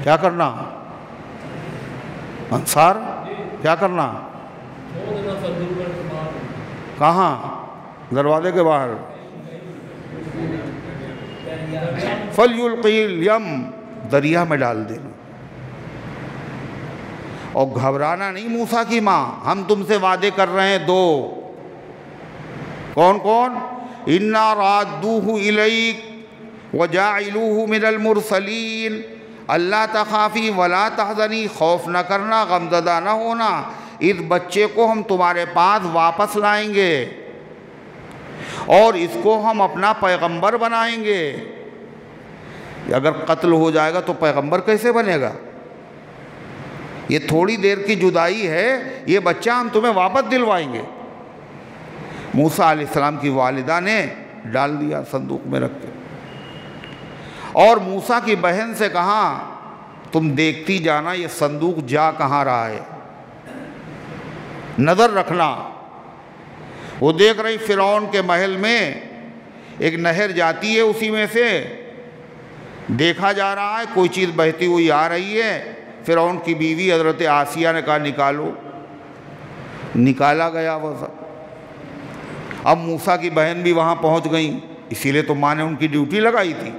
کیا کرنا؟ انصار کیا کرنا؟ کہاں؟ دروازے کے باہر۔ فَلْيُلْقِهِ الْيَمِّ، دریا میں ڈال دینا۔ اور گھبرانا نہیں موسیٰ کی ماں، ہم تم سے وعدے کر رہے ہیں 2۔ کون کون؟ اِنَّا رَادُّوهُ إِلَيْكَ وَجَاعِلُوهُ مِنَ الْمُرْسَلِينَ، اللہ تخافی ولا تحزنی، خوف نہ کرنا، غمزدہ نہ ہونا، اس بچے کو ہم تمہارے پاس واپس لائیں گے اور اس کو ہم اپنا پیغمبر بنائیں گے۔ اگر قتل ہو جائے گا تو پیغمبر کیسے بنے گا؟ یہ تھوڑی دیر کی جدائی ہے، یہ بچہ ہم تمہیں واپس دلوائیں گے۔ موسیٰ علیہ السلام کی والدہ نے ڈال دیا صندوق میں رکھ کے، اور موسیٰ کی بہن سے کہا تم دیکھتی جانا یہ صندوق جا کہاں رہا ہے، نظر رکھنا۔ وہ دیکھ رہی فرعون کے محل میں ایک نہر جاتی ہے، اسی میں سے دیکھا جا رہا ہے کوئی چیز بہتی ہوئی آ رہی ہے۔ فرعون کی بیوی حضرت آسیہ نے کہا نکالو، نکالا گیا وہ سب۔ اب موسیٰ کی بہن بھی وہاں پہنچ گئیں، اسی لیے تو ماں نے ان کی ڈیوٹی لگائی تھی۔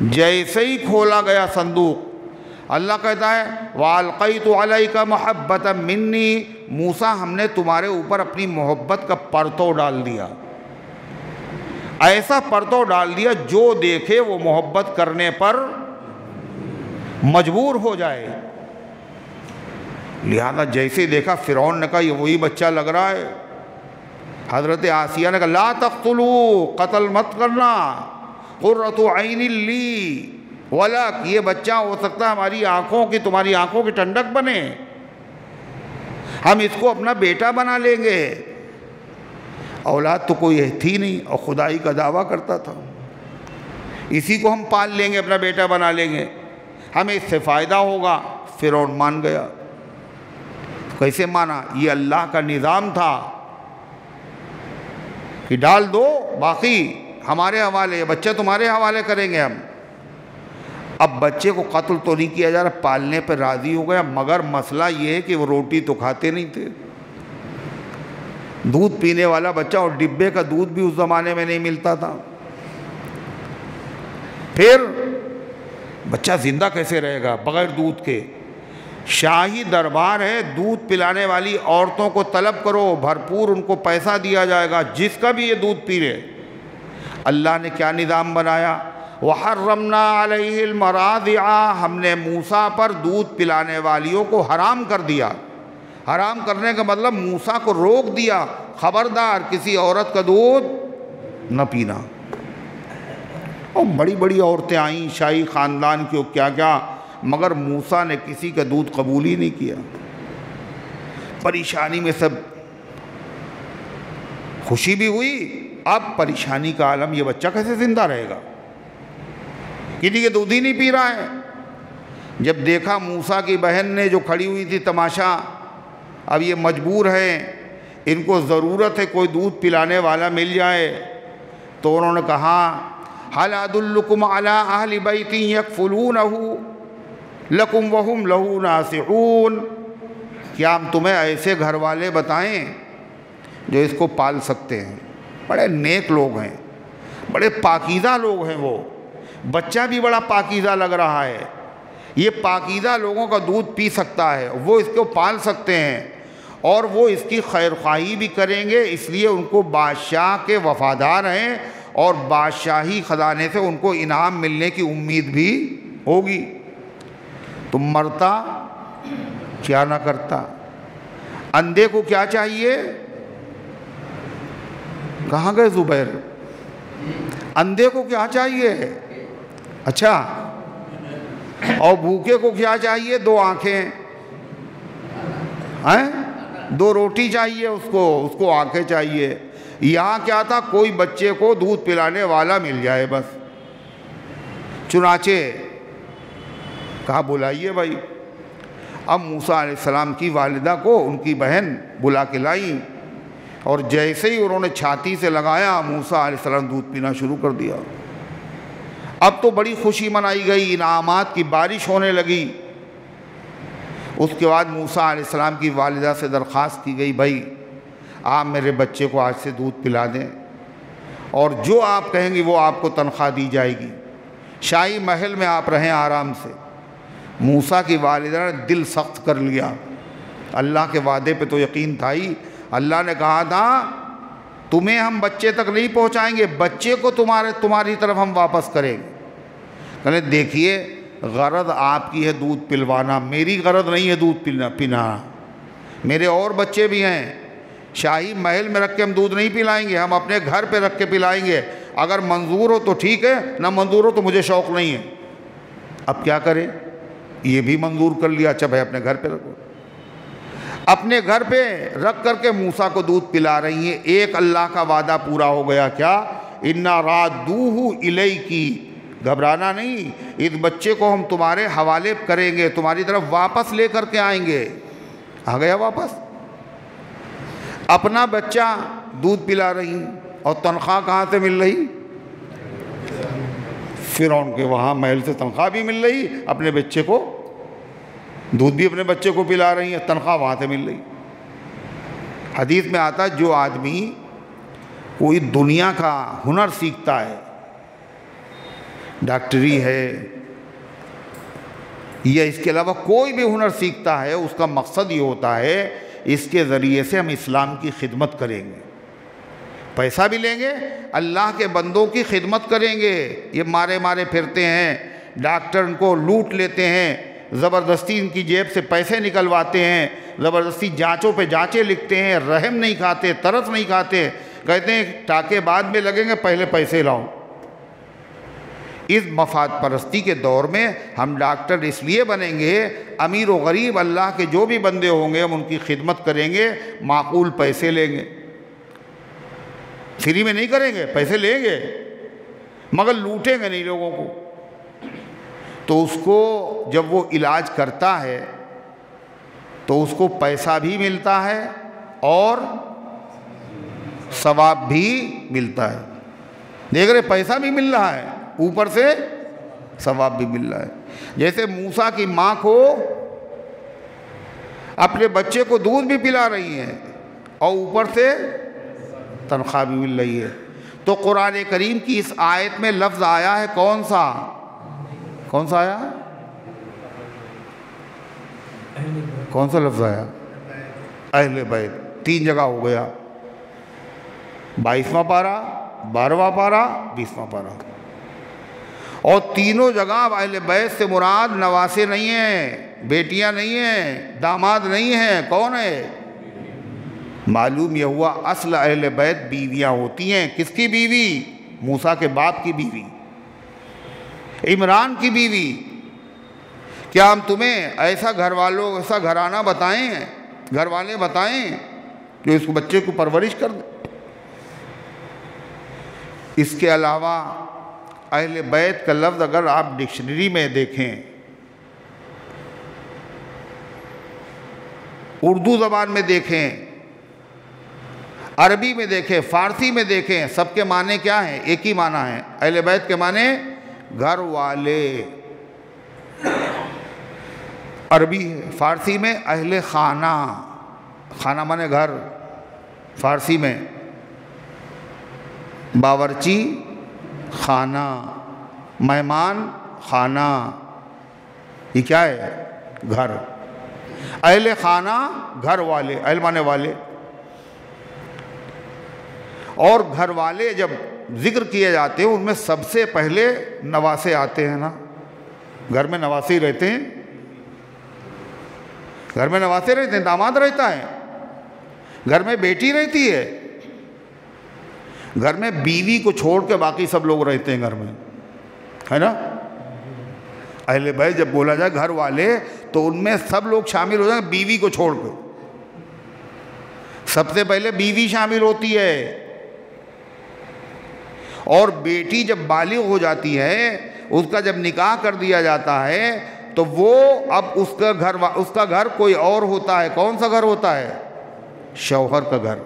جیسے ہی کھولا گیا صندوق، اللہ کہتا ہے وَأَلْقَيْتُ عَلَيْكَ مَحَبَّةً مِّنِّي، موسیٰ ہم نے تمہارے اوپر اپنی محبت کا پرتو ڈال دیا، ایسا پرتو ڈال دیا جو دیکھے وہ محبت کرنے پر مجبور ہو جائے۔ لہذا جیسے دیکھا فرعون نے کہا یہ وہی بچہ لگ رہا ہے۔ حضرت آسیہ نے کہا لا تقتلوا، قتل مت کرنا، قرۃ عین لی ولک، یہ بچہ ہو سکتا ہے ہماری آنکھوں کی، تمہاری آنکھوں کی ٹھنڈک بنے، ہم اس کو اپنا بیٹا بنا لیں گے۔ اولاد تو کوئی تھی نہیں اور خدائی کا دعویٰ کرتا تھا، اسی کو ہم پال لیں گے، اپنا بیٹا بنا لیں گے، ہمیں اس سے فائدہ ہوگا۔ فرعون مان گیا۔ کیسے مانا؟ یہ اللہ کا نظام تھا کہ ڈال دو، باقی ہمارے حوالے، بچہ تمہارے حوالے کریں گے ہم۔ اب بچے کو قتل تو نہیں کیا جا رہا، پالنے پہ راضی ہو گیا، مگر مسئلہ یہ ہے کہ وہ روٹی تو کھاتے نہیں تھے، دودھ پینے والا بچہ، اور ڈبے کا دودھ بھی اس زمانے میں نہیں ملتا تھا۔ پھر بچہ زندہ کیسے رہے گا بغیر دودھ کے؟ شاہی دربار ہے، دودھ پلانے والی عورتوں کو طلب کرو، بھرپور ان کو پیسہ دیا جائے گا، جس کا بھی یہ دودھ پی لے۔ اللہ نے کیا نظام بنایا؟ وَحَرَّمْنَا عَلَيْهِ الْمَرَاضِعَ، ہم نے موسیٰ پر دودھ پلانے والیوں کو حرام کر دیا۔ حرام کرنے کا مطلب موسیٰ کو روک دیا، خبردار کسی عورت کا دودھ نہ پینا۔ اور بڑی بڑی عورتیں آئیں شاہی خاندان کی، کیا کیا، مگر موسیٰ نے کسی کا دودھ قبول ہی نہیں کیا۔ پریشانی میں سب، خوشی بھی ہوئی، اب پریشانی کا عالم، یہ بچہ کیسے زندہ رہے گا، کسی کے دودھ ہی نہیں پی رہا ہے۔ جب دیکھا موسیٰ کی بہن نے جو کھڑی ہوئی تھی تماشا، اب یہ مجبور ہیں، ان کو ضرورت ہے کوئی دودھ پلانے والا مل جائے، تو انہوں نے کہا هل ادلکم علی اہل بیت یکفلونہ لکم وہم لہ ناصحون، کیا ہم تمہیں ایسے گھر والے بتائیں جو اس کو پال سکتے ہیں؟ بڑے نیک لوگ ہیں، بڑے پاکیزہ لوگ ہیں، وہ بچہ بھی بڑا پاکیزہ لگ رہا ہے، یہ پاکیزہ لوگوں کا دودھ پی سکتا ہے، وہ اس کو پال سکتے ہیں، اور وہ اس کی خیر خواہی بھی کریں گے، اس لیے ان کو بادشاہ کے وفادار ہیں، اور بادشاہی خزانے سے ان کو انعام ملنے کی امید بھی ہوگی۔ تم مرتا کیا نہ کرتا؟ اندھے کو کیا چاہیے؟ کہاں گئے زبیر؟ اندھے کو کیا چاہیے؟ اچھا، اور بھوکے کو کیا چاہیے؟ 2 آنکھیں ہیں، 2 روٹی چاہیے اس کو آنکھیں چاہیے۔ یہاں کیا تھا؟ کوئی بچے کو دودھ پلانے والا مل جائے بس۔ چنانچہ کہا بلائیے بھائی۔ اب موسیٰ علیہ السلام کی والدہ کو ان کی بہن بلا کے لائیں، اور جیسے ہی انہوں نے چھاتی سے لگایا، موسیٰ علیہ السلام دودھ پینا شروع کر دیا۔ اب تو بڑی خوشی منائی گئی، انعامات کی بارش ہونے لگی۔ اس کے بعد موسیٰ علیہ السلام کی والدہ سے درخواست کی گئی، بھائی آپ میرے بچے کو آج سے دودھ پلا دیں، اور جو آپ کہیں گی وہ آپ کو تنخواہ دی جائے گی، شاہی محل میں آپ رہیں آرام سے۔ موسیٰ کی والدہ نے دل سخت کر لیا، اللہ کے وعدے پہ تو یقین تھا ہی، اللہ نے کہا تھا تمہیں ہم بچے تک نہیں پہنچائیں گے، بچے کو تمہاری طرف ہم واپس کریں گے۔ کہنے دیکھیے غرض آپ کی ہے دودھ پلوانا، میری غرض نہیں ہے دودھ پینا، میرے اور بچے بھی ہیں، شاہی محل میں رکھ کے ہم دودھ نہیں پلائیں گے، ہم اپنے گھر پہ رکھ کے پلائیں گے، اگر منظور ہو تو ٹھیک ہے، نہ منظور ہو تو مجھے شوق نہیں ہے۔ اب کیا کرے؟ یہ بھی منظور کر لیا، اچھا بھائی اپنے گھر پہ رکھو۔ اپنے گھر پہ رکھ کر کے موسیٰ کو دودھ پلا رہی ہیں۔ ایک اللہ کا وعدہ پورا ہو گیا، کیا؟ اِنَّا رَادُّوهُ إِلَيْكِ، گھبرانا نہیں، اس بچے کو ہم تمہارے حوالے کریں گے، تمہاری طرف واپس لے کر کے آئیں گے۔ آ گیا واپس، اپنا بچہ دودھ پلا رہی، اور تنخواہ کہاں سے مل رہی؟ فرعون کے وہاں محل سے تنخواہ بھی مل رہی، اپنے بچے کو دودھ بھی اپنے بچے کو پلا رہی ہیں، تنخواہ وہاں سے مل رہی۔ حدیث میں آتا جو آدمی کوئی دنیا کا ہنر سیکھتا ہے، ڈاکٹری ہے یا اس کے علاوہ کوئی بھی ہنر سیکھتا ہے، اس کا مقصد یہ ہوتا ہے اس کے ذریعے سے ہم اسلام کی خدمت کریں گے، پیسہ بھی لیں گے، اللہ کے بندوں کی خدمت کریں گے۔ یہ مارے پھرتے ہیں، ڈاکٹر ان کو لوٹ لیتے ہیں، زبردستی ان کی جیب سے پیسے نکلواتے ہیں، زبردستی جانچوں پہ جانچیں لکھتے ہیں، رحم نہیں کھاتے، ترس نہیں کھاتے، کہتے ہیں ٹاکے بعد میں لگیں گے، پہلے پیسے لاؤ۔ اس مفاد پرستی کے دور میں ہم ڈاکٹر اس لیے بنیں گے، امیر و غریب اللہ کے جو بھی بندے ہوں گے ہم ان کی خدمت کریں گے، معقول پیسے لیں گے، فری میں نہیں کریں گے، پیسے لیں گے مگر لوٹیں گے نہیں لوگوں کو۔ تو اس کو جب وہ علاج کرتا ہے تو اس کو پیسہ بھی ملتا ہے اور ثواب بھی ملتا ہے۔ دیکھ رہے پیسہ بھی مل رہا ہے، اوپر سے ثواب بھی مل رہا ہے۔ جیسے موسیٰ کی ماں کو اپنے بچے کو دودھ بھی پلا رہی ہیں اور اوپر سے تنخواہ بھی مل رہی ہے۔ تو قرآن کریم کی اس آیت میں لفظ آیا ہے کون سا آیا؟ کون سا لفظ آیا؟ اہل بیت، 3 جگہ ہو گیا، 22واں پارہ، 12واں پارہ 20واں پارہ. اور تینوں جگہ اہل بیت سے مراد نواسے نہیں ہیں، بیٹیاں نہیں ہیں، داماد نہیں ہیں. کون ہے؟ معلوم یہ ہوا اصل اہل بیت بیویاں ہوتی ہیں. کس کی بیوی؟ موسیٰ کے باپ کی بیوی، عمران کی بیوی. کیا ہم تمہیں ایسا ایسا گھرانہ بتائیں، گھر والے بتائیں جو اس بچے کو پرورش کر دے؟ اس کے علاوہ اہل بیت کا لفظ اگر آپ ڈکشنری میں دیکھیں، اردو زبان میں دیکھیں، عربی میں دیکھیں، فارسی میں دیکھیں، سب کے معنی کیا ہیں؟ ایک ہی معنی ہے. اہل بیت کے معنی گھر والے. عربی ہے، فارسی میں اہل خانہ، خانہ معنی گھر، فارسی میں باورچی خانہ، مہمان خانہ. یہ کیا ہے؟ گھر. اہل خانہ گھر والے، اہل معنی والے. اور گھر والے جب ذکر کیے جاتے ہیں ان میں سب سے پہلے نواسے آتے ہیں نا. گھر میں نواسے ہی رہتے ہیں، گھر میں نواسے رہتے ہیں، داماد رہتا ہے، گھر میں بیٹی رہتی ہے، گھر میں بیوی کو چھوڑ کے باقی سب لوگ رہتے ہیں گھر میں، ہے نا. اہل بیت جب بولا جائے گھر والے تو ان میں سب لوگ شامل ہو جائیں گے بیوی کو چھوڑ کے. سب سے پہلے بیوی شامل ہوتی ہے. اور بیٹی جب بالغ ہو جاتی ہے، اس کا جب نکاح کر دیا جاتا ہے تو وہ اب اس کا گھر کوئی اور ہوتا ہے. کون سا گھر ہوتا ہے؟ شوہر کا گھر.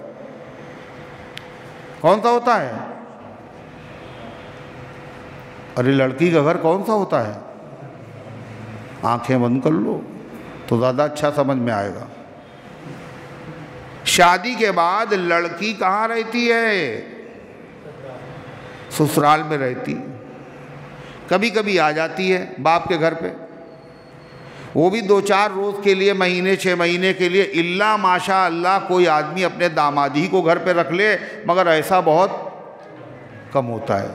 کون سا ہوتا ہے؟ ارے لڑکی کا گھر کون سا ہوتا ہے؟ آنکھیں بند کر لو تو زیادہ اچھا سمجھ میں آئے گا. شادی کے بعد لڑکی کہاں رہتی ہے؟ سسرال میں رہتی. کبھی کبھی آ جاتی ہے باپ کے گھر پہ، وہ بھی 2-4 روز کے لیے، مہینے 6 مہینے کے لیے. اللہ ماشاء اللہ کوئی آدمی اپنے دامادی کو گھر پہ رکھ لے، مگر ایسا بہت کم ہوتا ہے.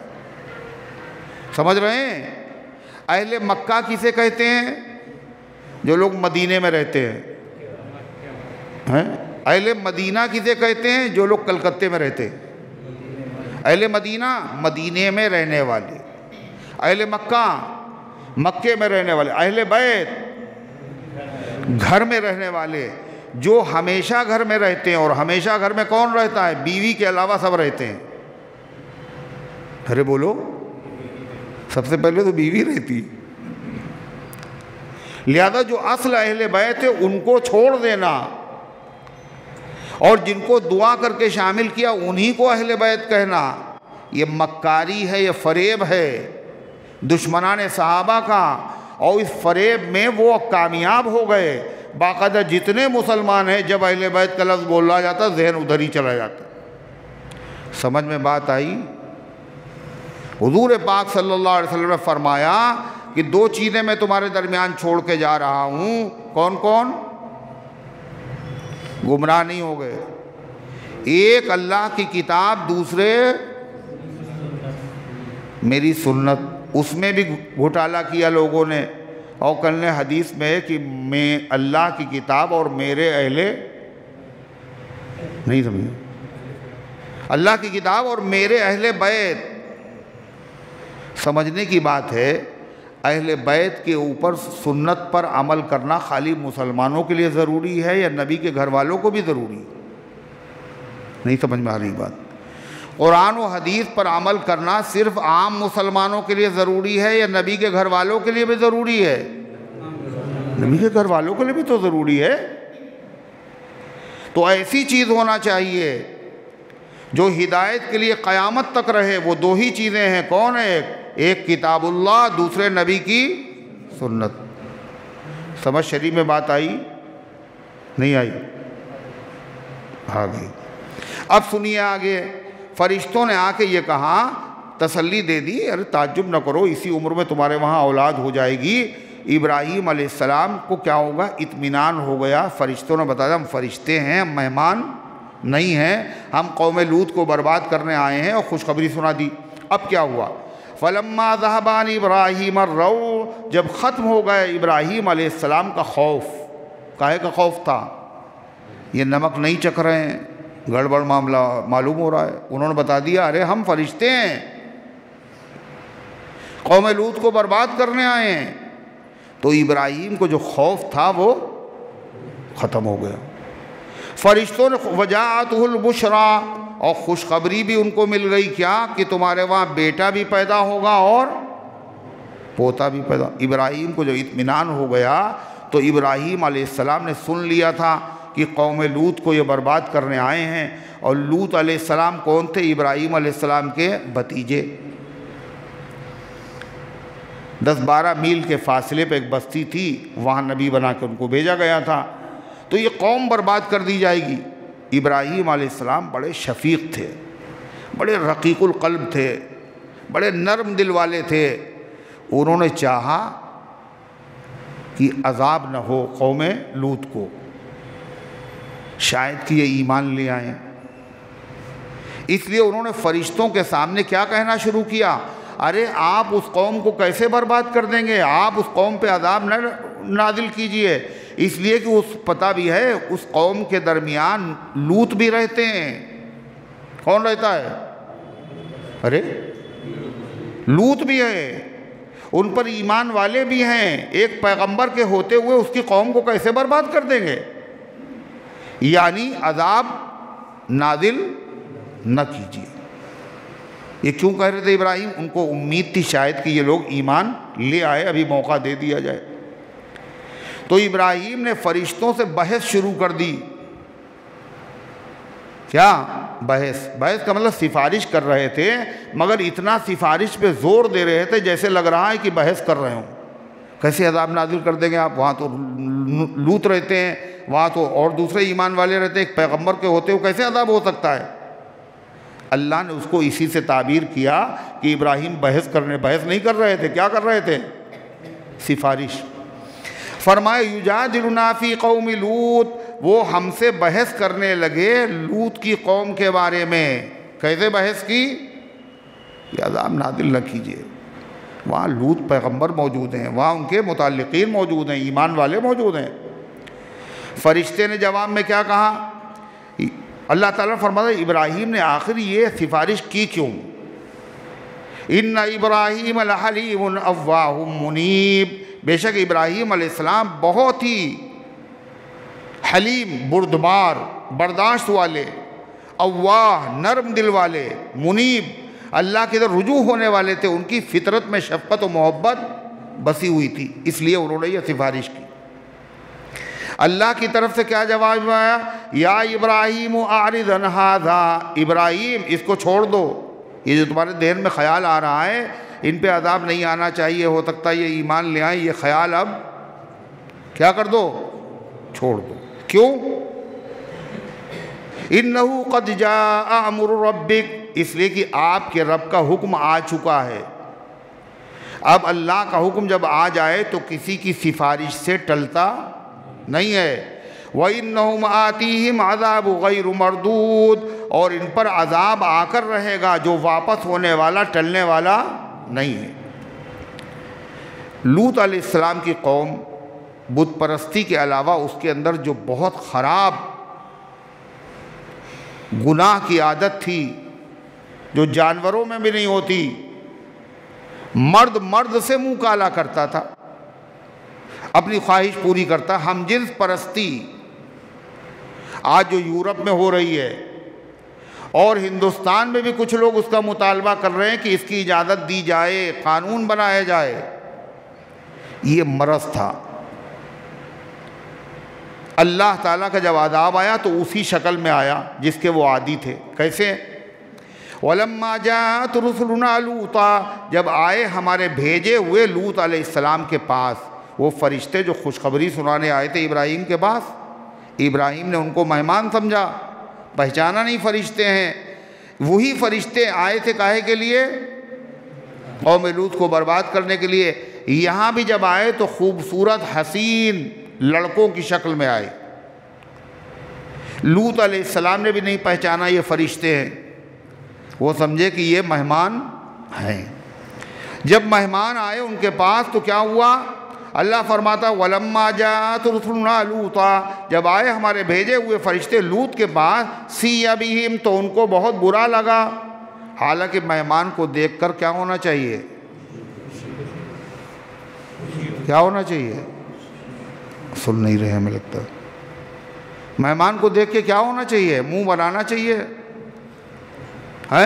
سمجھ رہے ہیں؟ اہل مکہ کسے کہتے ہیں؟ جو لوگ مدینے میں رہتے ہیں. اہل مدینہ کسے کہتے ہیں؟ جو لوگ کلکتے میں رہتے ہیں. اہل مدینہ مدینے میں رہنے والے، اہل مکہ مکے میں رہنے والے، اہل بیت گھر میں رہنے والے، جو ہمیشہ گھر میں رہتے ہیں. اور ہمیشہ گھر میں کون رہتا ہے؟ بیوی کے علاوہ سب رہتے ہیں. ارے بولو، سب سے پہلے تو بیوی رہتی. لہذا جو اصل اہل بیت ہے ان کو چھوڑ دینا، اور جن کو دعا کر کے شامل کیا انہی کو اہل بیت کہنا، یہ مکاری ہے، یہ فریب ہے دشمنان صحابہ کا. اور اس فریب میں وہ کامیاب ہو گئے. باقاعدہ جتنے مسلمان ہیں جب اہل بیت کا لفظ بولا جاتا ذہن ادھر ہی چلا جاتا. سمجھ میں بات آئی؟ حضور پاک صلی اللہ علیہ وسلم نے فرمایا کہ 2 چیزیں میں تمہارے درمیان چھوڑ کے جا رہا ہوں. کون کون؟ گمراہ نہیں ہو گئے. ایک اللہ کی کتاب، دوسرے میری سنت. اس میں بھی گھوٹالا کیا لوگوں نے. اور کل نے حدیث میں کہ میں اللہ کی کتاب اور میرے اہل نہیں سمجھے، اللہ کی کتاب اور میرے اہل بیت. سمجھنے کی بات ہے اہل بیت کے اوپر سنت پر عمل کرنا خالی مسلمانوں کے لیے ضروری ہے یا نبی کے گھر والوں کو بھی ضروری ہے؟ نہیں سمجھ میں آ رہی بات. قرآن و حدیث پر عمل کرنا صرف عام مسلمانوں کے لیے ضروری ہے یا نبی کے گھر والوں کے لیے بھی ضروری ہے؟ نبی کے گھر والوں کے لیے بھی تو ضروری ہے. تو ایسی چیز ہونا چاہیے جو ہدایت کے لیے قیامت تک رہے. وہ 2 ہی چیزیں ہیں. کون ہے؟ ایک کتاب اللہ، دوسرے نبی کی سنت. سمجھ شریف میں بات آئی؟ نہیں آئی؟ آ گئی. اب سنیے آگے. فرشتوں نے آ کے یہ کہا، تسلی دے دی، ارے تعجب نہ کرو، اسی عمر میں تمہارے وہاں اولاد ہو جائے گی. ابراہیم علیہ السلام کو کیا ہوگا؟ اطمینان ہو گیا. فرشتوں نے بتایا ہم فرشتے ہیں، مہمان نہیں ہیں، ہم قوم لوط کو برباد کرنے آئے ہیں، اور خوشخبری سنا دی۔ اب کیا ہوا؟ فَلَمَّا ذَهَبَ عَنْ إِبْرَاهِيمَ الرَّوْعُ، جب ختم ہو گئے ابراہیم علیہ السلام کا خوف۔ کاہے کا خوف تھا؟ یہ نمک نہیں چکھ رہے ہیں، گڑبڑ معاملہ معلوم ہو رہا ہے۔ انہوں نے بتا دیا ارے ہم فرشتے ہیں، قوم لوط کو برباد کرنے آئے ہیں۔ تو ابراہیم کو جو خوف تھا وہ ختم ہو گیا۔ فرشتوں نے وجاءتہ البشریٰ، اور خوشخبری بھی ان کو مل گئی، کیا کہ تمہارے وہاں بیٹا بھی پیدا ہوگا اور پوتا بھی پیدا۔ ابراہیم کو جو اطمینان ہو گیا، تو ابراہیم علیہ السلام نے سن لیا تھا کہ قوم لوط کو یہ برباد کرنے آئے ہیں۔ اور لوط علیہ السلام کون تھے؟ ابراہیم علیہ السلام کے بھتیجے۔ 10-12 میل کے فاصلے پہ ایک بستی تھی، وہاں نبی بنا کے ان کو بھیجا گیا تھا۔ تو یہ قوم برباد کر دی جائے گی۔ ابراہیم علیہ السلام بڑے شفیق تھے، بڑے رقیق القلب تھے، بڑے نرم دل والے تھے۔ انہوں نے چاہا کہ عذاب نہ ہو قوم لوط کو، شاید کہ یہ ایمان لے آئیں۔ اس لیے انہوں نے فرشتوں کے سامنے کیا کہنا شروع کیا؟ ارے آپ اس قوم کو کیسے برباد کر دیں گے؟ آپ اس قوم پہ عذاب نہ نازل کیجئے، اس لیے کہ اس پتہ بھی ہے اس قوم کے درمیان لوط بھی رہتے ہیں۔ کون رہتا ہے؟ ارے لوط بھی ہے، ان پر ایمان والے بھی ہیں۔ ایک پیغمبر کے ہوتے ہوئے اس کی قوم کو کیسے برباد کر دیں گے؟ یعنی عذاب نازل نہ کیجیے۔ یہ کیوں کہہ رہے تھے ابراہیم؟ ان کو امید تھی شاید کہ یہ لوگ ایمان لے آئے، ابھی موقع دے دیا جائے۔ تو ابراہیم نے فرشتوں سے بحث شروع کر دی۔ کیا بحث کا مطلب سفارش کر رہے تھے، مگر اتنا سفارش پہ زور دے رہے تھے جیسے لگ رہا ہے کہ بحث کر رہے ہوں۔ کیسے عذاب نازل کر دیں گے آپ؟ وہاں تو لوط رہتے ہیں، وہاں تو اور دوسرے ایمان والے رہتے ہیں، ایک پیغمبر کے ہوتے ہوئے کیسے عذاب ہو سکتا ہے؟ اللہ نے اس کو اسی سے تعبیر کیا کہ ابراہیم بحث نہیں کر رہے تھے، کیا کر رہے تھے؟ سفارش۔ فرمایا یجادلنا فی قوم لوط، وہ ہم سے بحث کرنے لگے لوط کی قوم کے بارے میں۔ کیسے بحث کی؟ یہ عذاب نازل نہ کیجیے۔ وہاں لوط پیغمبر موجود ہیں، وہاں ان کے متعلقین موجود ہیں، ایمان والے موجود ہیں۔ فرشتے نے جواب میں کیا کہا؟ اللہ تعالیٰ فرماتا ہے ابراہیم نے آخر یہ سفارش کی کیوں؟ ان ابراہیم لحلیم اوّاہ منیب، بے شک ابراہیم علیہ السلام بہت ہی حلیم، بردبار، برداشت والے، اوّاہ نرم دل والے، منیب اللہ کی طرف رجوع ہونے والے تھے۔ ان کی فطرت میں شفقت و محبت بسی ہوئی تھی، اس لیے انہوں نے یہ سفارش کی۔ اللہ کی طرف سے کیا جواب آیا؟ یا ابراہیم اعرض عن ھذا، ابراہیم اس کو چھوڑ دو، یہ جو تمہارے ذہن میں خیال آ رہا ہے ان پہ عذاب نہیں آنا چاہیے، ہو سکتا ہے یہ ایمان لے آئیں، یہ خیال اب کیا کر دو؟ چھوڑ دو۔ کیوں؟ انہ قد جاء امر ربک، اس لیے کہ آپ کے رب کا حکم آ چکا ہے۔ اب اللہ کا حکم جب آ جائے تو کسی کی سفارش سے ٹلتا نہیں ہے۔ وَإِنَّهُمْ آتِيهِمْ عَذَابُ غَيْرُ مَرْدُودٍ، اور ان پر عذاب آ کر رہے گا جو واپس ہونے والا، ٹلنے والا نہیں ہے۔ لوط علیہ السلام کی قوم بت پرستی کے علاوہ اس کے اندر جو بہت خراب گناہ کی عادت تھی، جو جانوروں میں بھی نہیں ہوتی، مرد سے منہ کالا کرتا تھا، اپنی خواہش پوری کرتا، ہم جنس پرستی آج جو یورپ میں ہو رہی ہے، اور ہندوستان میں بھی کچھ لوگ اس کا مطالبہ کر رہے ہیں کہ اس کی اجازت دی جائے، قانون بنایا جائے۔ یہ مرض تھا۔ اللہ تعالیٰ کا جب عذاب آیا تو اسی شکل میں آیا جس کے وہ عادی تھے۔ کیسے؟ وَلَمَّا جَاءَتْ رُسُلُنَا لُوطًا، جب آئے ہمارے بھیجے ہوئے لوط علیہ السلام کے پاس، وہ فرشتے جو خوشخبری سنانے آئے تھے ابراہیم کے پاس، ابراہیم نے ان کو مہمان سمجھا، پہچانا نہیں فرشتے ہیں۔ وہی فرشتے آئے تھے کاہے کے لیے؟ قوم لوط کو برباد کرنے کے لیے۔ یہاں بھی جب آئے تو خوبصورت حسین لڑکوں کی شکل میں آئے، لوط علیہ السلام نے بھی نہیں پہچانا یہ فرشتے ہیں، وہ سمجھے کہ یہ مہمان ہیں۔ جب مہمان آئے ان کے پاس تو کیا ہوا؟ اللہ فرماتا وَلَمَّا جَاءَتْ رُسُلُنَا لُوطًا، جب آئے ہمارے بھیجے ہوئے فرشتے لوط کے پاس، سِیَّ بِهِمْ، تو ان کو بہت برا لگا۔ حالانکہ مہمان کو دیکھ کر کیا ہونا چاہیے؟ کیا ہونا چاہیے؟ سن نہیں رہے ہمیں لگتا ہے۔ مہمان کو دیکھ کے کیا ہونا چاہیے؟ منہ بنانا چاہیے، ہے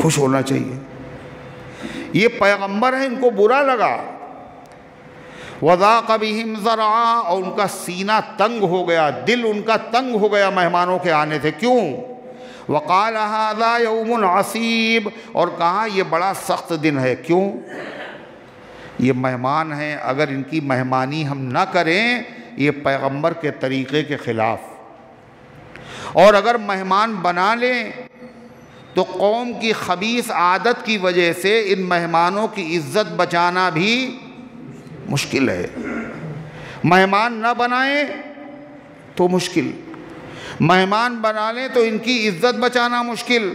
خوش ہونا چاہیے۔ یہ پیغمبر ہیں، ان کو برا لگا۔ وَذَاقَ بِهِمْ ذَرْعًا، اور ان کا سینہ تنگ ہو گیا، دل ان کا تنگ ہو گیا مہمانوں کے آنے سے۔ کیوں؟ وَقَالَ هَذَا يَوْمٌ عَصِيبٌ، اور کہا یہ بڑا سخت دن ہے۔ کیوں؟ یہ مہمان ہیں، اگر ان کی مہمانی ہم نہ کریں یہ پیغمبر کے طریقے کے خلاف، اور اگر مہمان بنا لیں تو قوم کی خبیث عادت کی وجہ سے ان مہمانوں کی عزت بچانا بھی مشکل ہے۔ مہمان نہ بنائیں تو مشکل، مہمان بنا لیں تو ان کی عزت بچانا مشکل۔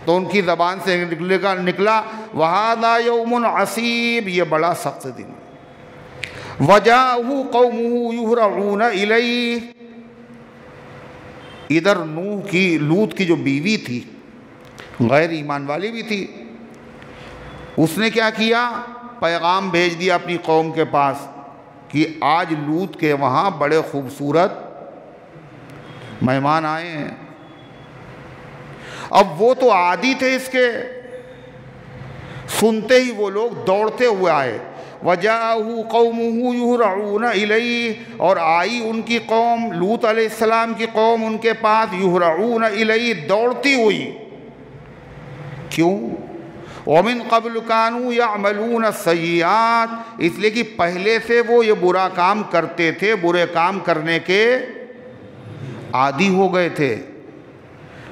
تو ان کی زبان سے نکلا وَهَذَا يَوْمٌ عَصِيبٌ، یہ بڑا سخت دن۔ وَجَاءَهُ قَوْمُهُ يُهْرَعُونَ إِلَيْهِ، ادھر لوط کی جو بیوی تھی غیر ایمان والی بھی تھی، اس نے کیا کیا؟ پیغام بھیج دیا اپنی قوم کے پاس کہ آج لوط کے وہاں بڑے خوبصورت مہمان آئے ہیں۔ اب وہ تو عادی تھے اس کے، سنتے ہی وہ لوگ دوڑتے ہوئے آئے۔ وَجَاءَهُ قَوْمُهُ يُهْرَعُونَ إِلَيْهِ، اور آئی ان کی قوم، لوط علیہ السلام کی قوم ان کے پاس، يُهْرَعُونَ إِلَيْهِ، دوڑتی ہوئی۔ کیوں؟ وَمِن قَبْلُ كَانُوا يَعْمَلُونَ السَّيِّئَاتِ، اس لیے کہ پہلے سے وہ یہ برا کام کرتے تھے، برے کام کرنے کے عادی ہو گئے تھے،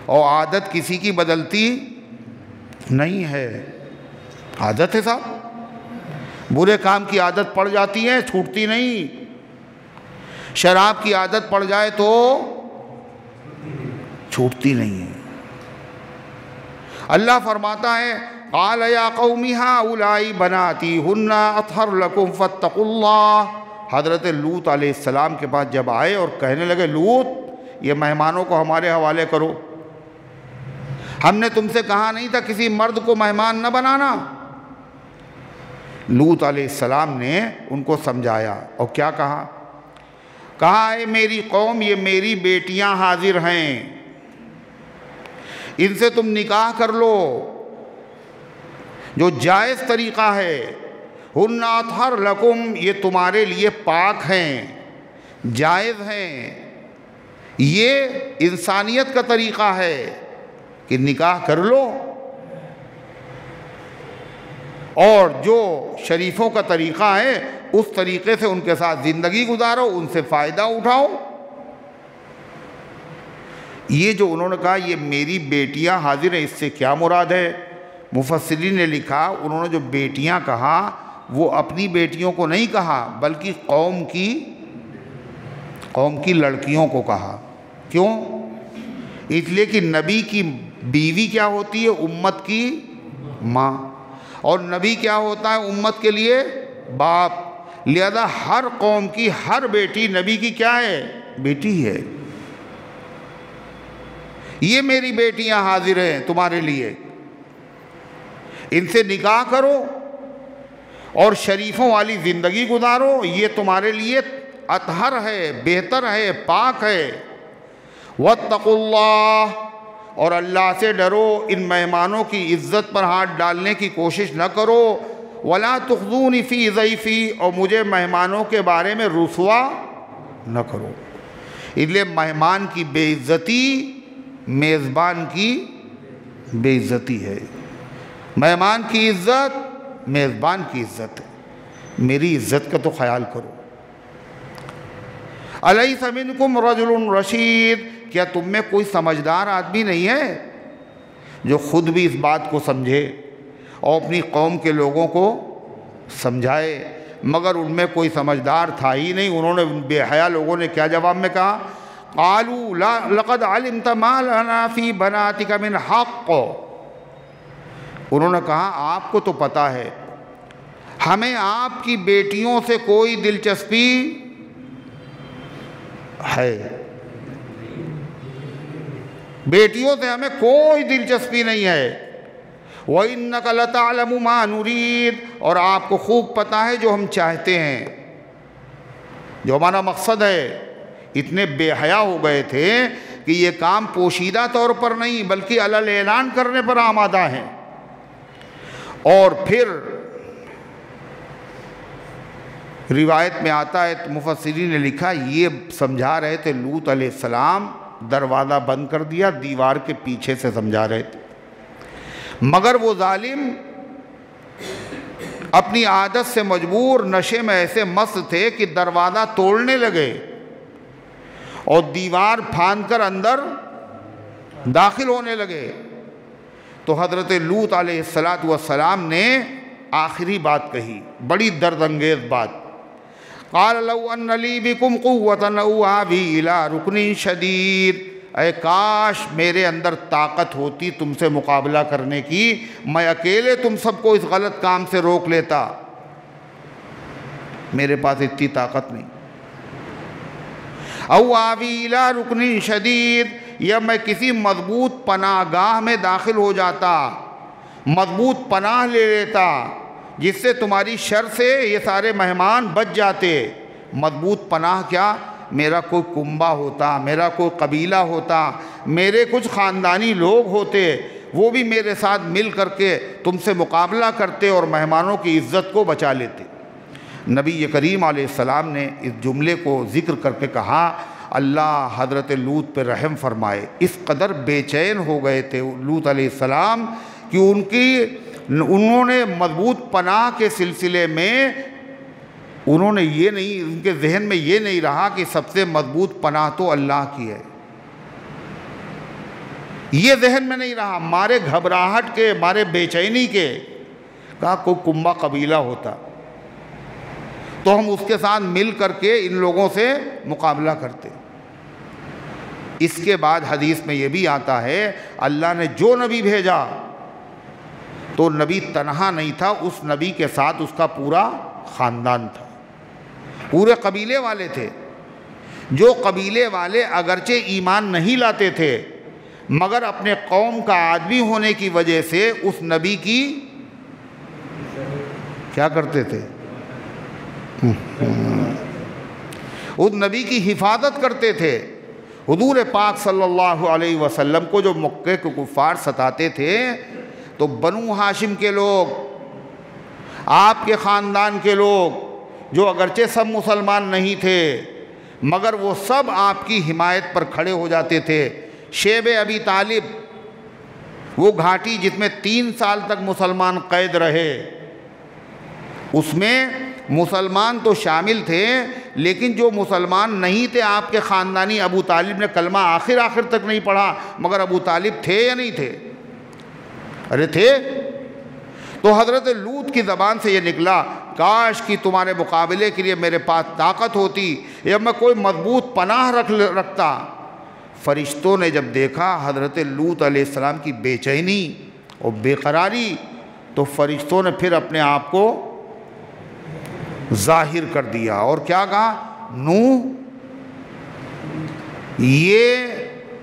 اور عادت کسی کی بدلتی نہیں ہے، عادت ہے صاحب، برے کام کی عادت پڑ جاتی ہے، چھوٹتی نہیں۔ شراب کی عادت پڑ جائے تو چھوٹتی نہیں ہے۔ اللہ فرماتا ہے قَالَ يَا قَوْمِ هَؤُلَاءِ بَنَاتِي هُنَّ أَطْهَرُ لَكُمْ فَاتَّقُوا اللَّهَ، حضرت لوط علیہ السلام کے پاس جب آئے اور کہنے لگے لوط یہ مہمانوں کو ہمارے حوالے کرو، ہم نے تم سے کہا نہیں تھا کسی مرد کو مہمان نہ بنانا؟ لوط علیہ السلام نے ان کو سمجھایا اور کیا کہا؟ کہا اے میری قوم، یہ میری بیٹیاں حاضر ہیں، ان سے تم نکاح کر لو، جو جائز طریقہ ہے۔ ہن اطہر لکم، یہ تمہارے لیے پاک ہیں، جائز ہیں، یہ انسانیت کا طریقہ ہے کہ نکاح کر لو، اور جو شریفوں کا طریقہ ہے اس طریقے سے ان کے ساتھ زندگی گزارو، ان سے فائدہ اٹھاؤ۔ یہ جو انہوں نے کہا یہ میری بیٹیاں حاضر ہیں، اس سے کیا مراد ہے؟ مفسرین نے لکھا انہوں نے جو بیٹیاں کہا وہ اپنی بیٹیوں کو نہیں کہا بلکہ قوم کی لڑکیوں کو کہا۔ کیوں؟ اس لیے کہ نبی کی بیوی کیا ہوتی ہے؟ امت کی ماں، اور نبی کیا ہوتا ہے امت کے لیے؟ باپ۔ لہذا ہر قوم کی ہر بیٹی نبی کی کیا ہے؟ بیٹی ہے۔ یہ میری بیٹیاں حاضر ہیں تمہارے لیے، ان سے نکاح کرو اور شریفوں والی زندگی گزارو، یہ تمہارے لیے اطہر ہے، بہتر ہے، پاک ہے۔ واتقوا اللہ، اور اللہ سے ڈرو، ان مہمانوں کی عزت پر ہاتھ ڈالنے کی کوشش نہ کرو۔ ولا تخزونی فی ضیفی، اور مجھے مہمانوں کے بارے میں رسوا نہ کرو۔ اس لیے مہمان کی بے عزتی میزبان کی بے عزتی ہے، مہمان کی عزت میزبان کی عزت ہے۔ میری عزت کا تو خیال کرو۔ الیس منکم رجل رشید، کیا تم میں کوئی سمجھدار آدمی نہیں ہے جو خود بھی اس بات کو سمجھے اور اپنی قوم کے لوگوں کو سمجھائے؟ مگر ان میں کوئی سمجھدار تھا ہی نہیں۔ انہوں نے بے حیا لوگوں نے کیا جواب میں کہا؟ قالوا لقد علمت ما لنا فی بناتک من حق، انہوں نے کہا آپ کو تو پتہ ہے ہمیں آپ کی بیٹیوں سے کوئی دلچسپی ہے، بیٹیوں سے ہمیں کوئی دلچسپی نہیں ہے۔ وَإِنَّكَ لَتَعْلَمُ مَا نُرِيدُ، اور آپ کو خوب پتہ ہے جو ہم چاہتے ہیں، جو ہمارا مقصد ہے۔ اتنے بے حیا ہو گئے تھے کہ یہ کام پوشیدہ طور پر نہیں بلکہ علل اعلان کرنے پر آمادہ ہیں۔ اور پھر روایت میں آتا ہے، مفسرین نے لکھا یہ سمجھا رہے تھے لوط علیہ السلام، دروازہ بند کر دیا، دیوار کے پیچھے سے سمجھا رہے تھے، مگر وہ ظالم اپنی عادت سے مجبور نشے میں ایسے مست تھے کہ دروازہ توڑنے لگے اور دیوار پھاند کر اندر داخل ہونے لگے۔ تو حضرت لوط علیہ السلام نے آخری بات کہی، بڑی درد انگیز بات، قال لو ان لی بکم قوۃ او آوی الی رکن شدید، اے کاش میرے اندر طاقت ہوتی تم سے مقابلہ کرنے کی، میں اکیلے تم سب کو اس غلط کام سے روک لیتا، میرے پاس اتنی طاقت نہیں۔ او آوی الی رکن شدید، یا میں کسی مضبوط پناہ گاہ میں داخل ہو جاتا، مضبوط پناہ لے لیتا جس سے تمہاری شر سے یہ سارے مہمان بچ جاتے۔ مضبوط پناہ کیا؟ میرا کوئی کنبہ ہوتا، میرا کوئی قبیلہ ہوتا، میرے کچھ خاندانی لوگ ہوتے، وہ بھی میرے ساتھ مل کر کے تم سے مقابلہ کرتے اور مہمانوں کی عزت کو بچا لیتے۔ نبی کریم علیہ السلام نے اس جملے کو ذکر کر کے کہا اللہ حضرت لوط پہ رحم فرمائے۔ اس قدر بے چین ہو گئے تھے لوط علیہ السلام کہ انہوں نے مضبوط پناہ کے سلسلے میں انہوں نے یہ نہیں، ان کے ذہن میں یہ نہیں رہا کہ سب سے مضبوط پناہ تو اللہ کی ہے، یہ ذہن میں نہیں رہا، مارے گھبراہٹ کے، مارے بے چینی کے، کہا کوئی کنبہ قبیلہ ہوتا تو ہم اس کے ساتھ مل کر کے ان لوگوں سے مقابلہ کرتے۔ اس کے بعد حدیث میں یہ بھی آتا ہے اللہ نے جو نبی بھیجا تو نبی تنہا نہیں تھا، اس نبی کے ساتھ اس کا پورا خاندان تھا، پورے قبیلے والے تھے۔ جو قبیلے والے اگرچہ ایمان نہیں لاتے تھے مگر اپنے قوم کا آدمی ہونے کی وجہ سے اس نبی کی کیا کرتے تھے؟ اس نبی کی حفاظت کرتے تھے۔ حضور پاک صلی اللہ علیہ وسلم کو جو مکے کے کفار ستاتے تھے تو بنو ہاشم کے لوگ، آپ کے خاندان کے لوگ جو اگرچہ سب مسلمان نہیں تھے مگر وہ سب آپ کی حمایت پر کھڑے ہو جاتے تھے۔ شیب ابی طالب، وہ گھاٹی جس میں 3 سال تک مسلمان قید رہے، اس میں مسلمان تو شامل تھے لیکن جو مسلمان نہیں تھے آپ کے خاندانی، ابو طالب نے کلمہ آخر تک نہیں پڑھا، مگر ابو طالب تھے یا نہیں تھے؟ ارے تھے۔ تو حضرت لوط کی زبان سے یہ نکلا کاش کہ تمہارے مقابلے کے لیے میرے پاس طاقت ہوتی یا میں کوئی مضبوط پناہ رکھتا۔ فرشتوں نے جب دیکھا حضرت لوط علیہ السلام کی بے چینی اور بے قراری تو فرشتوں نے پھر اپنے آپ کو ظاہر کر دیا اور کیا کہا؟ نوح، یہ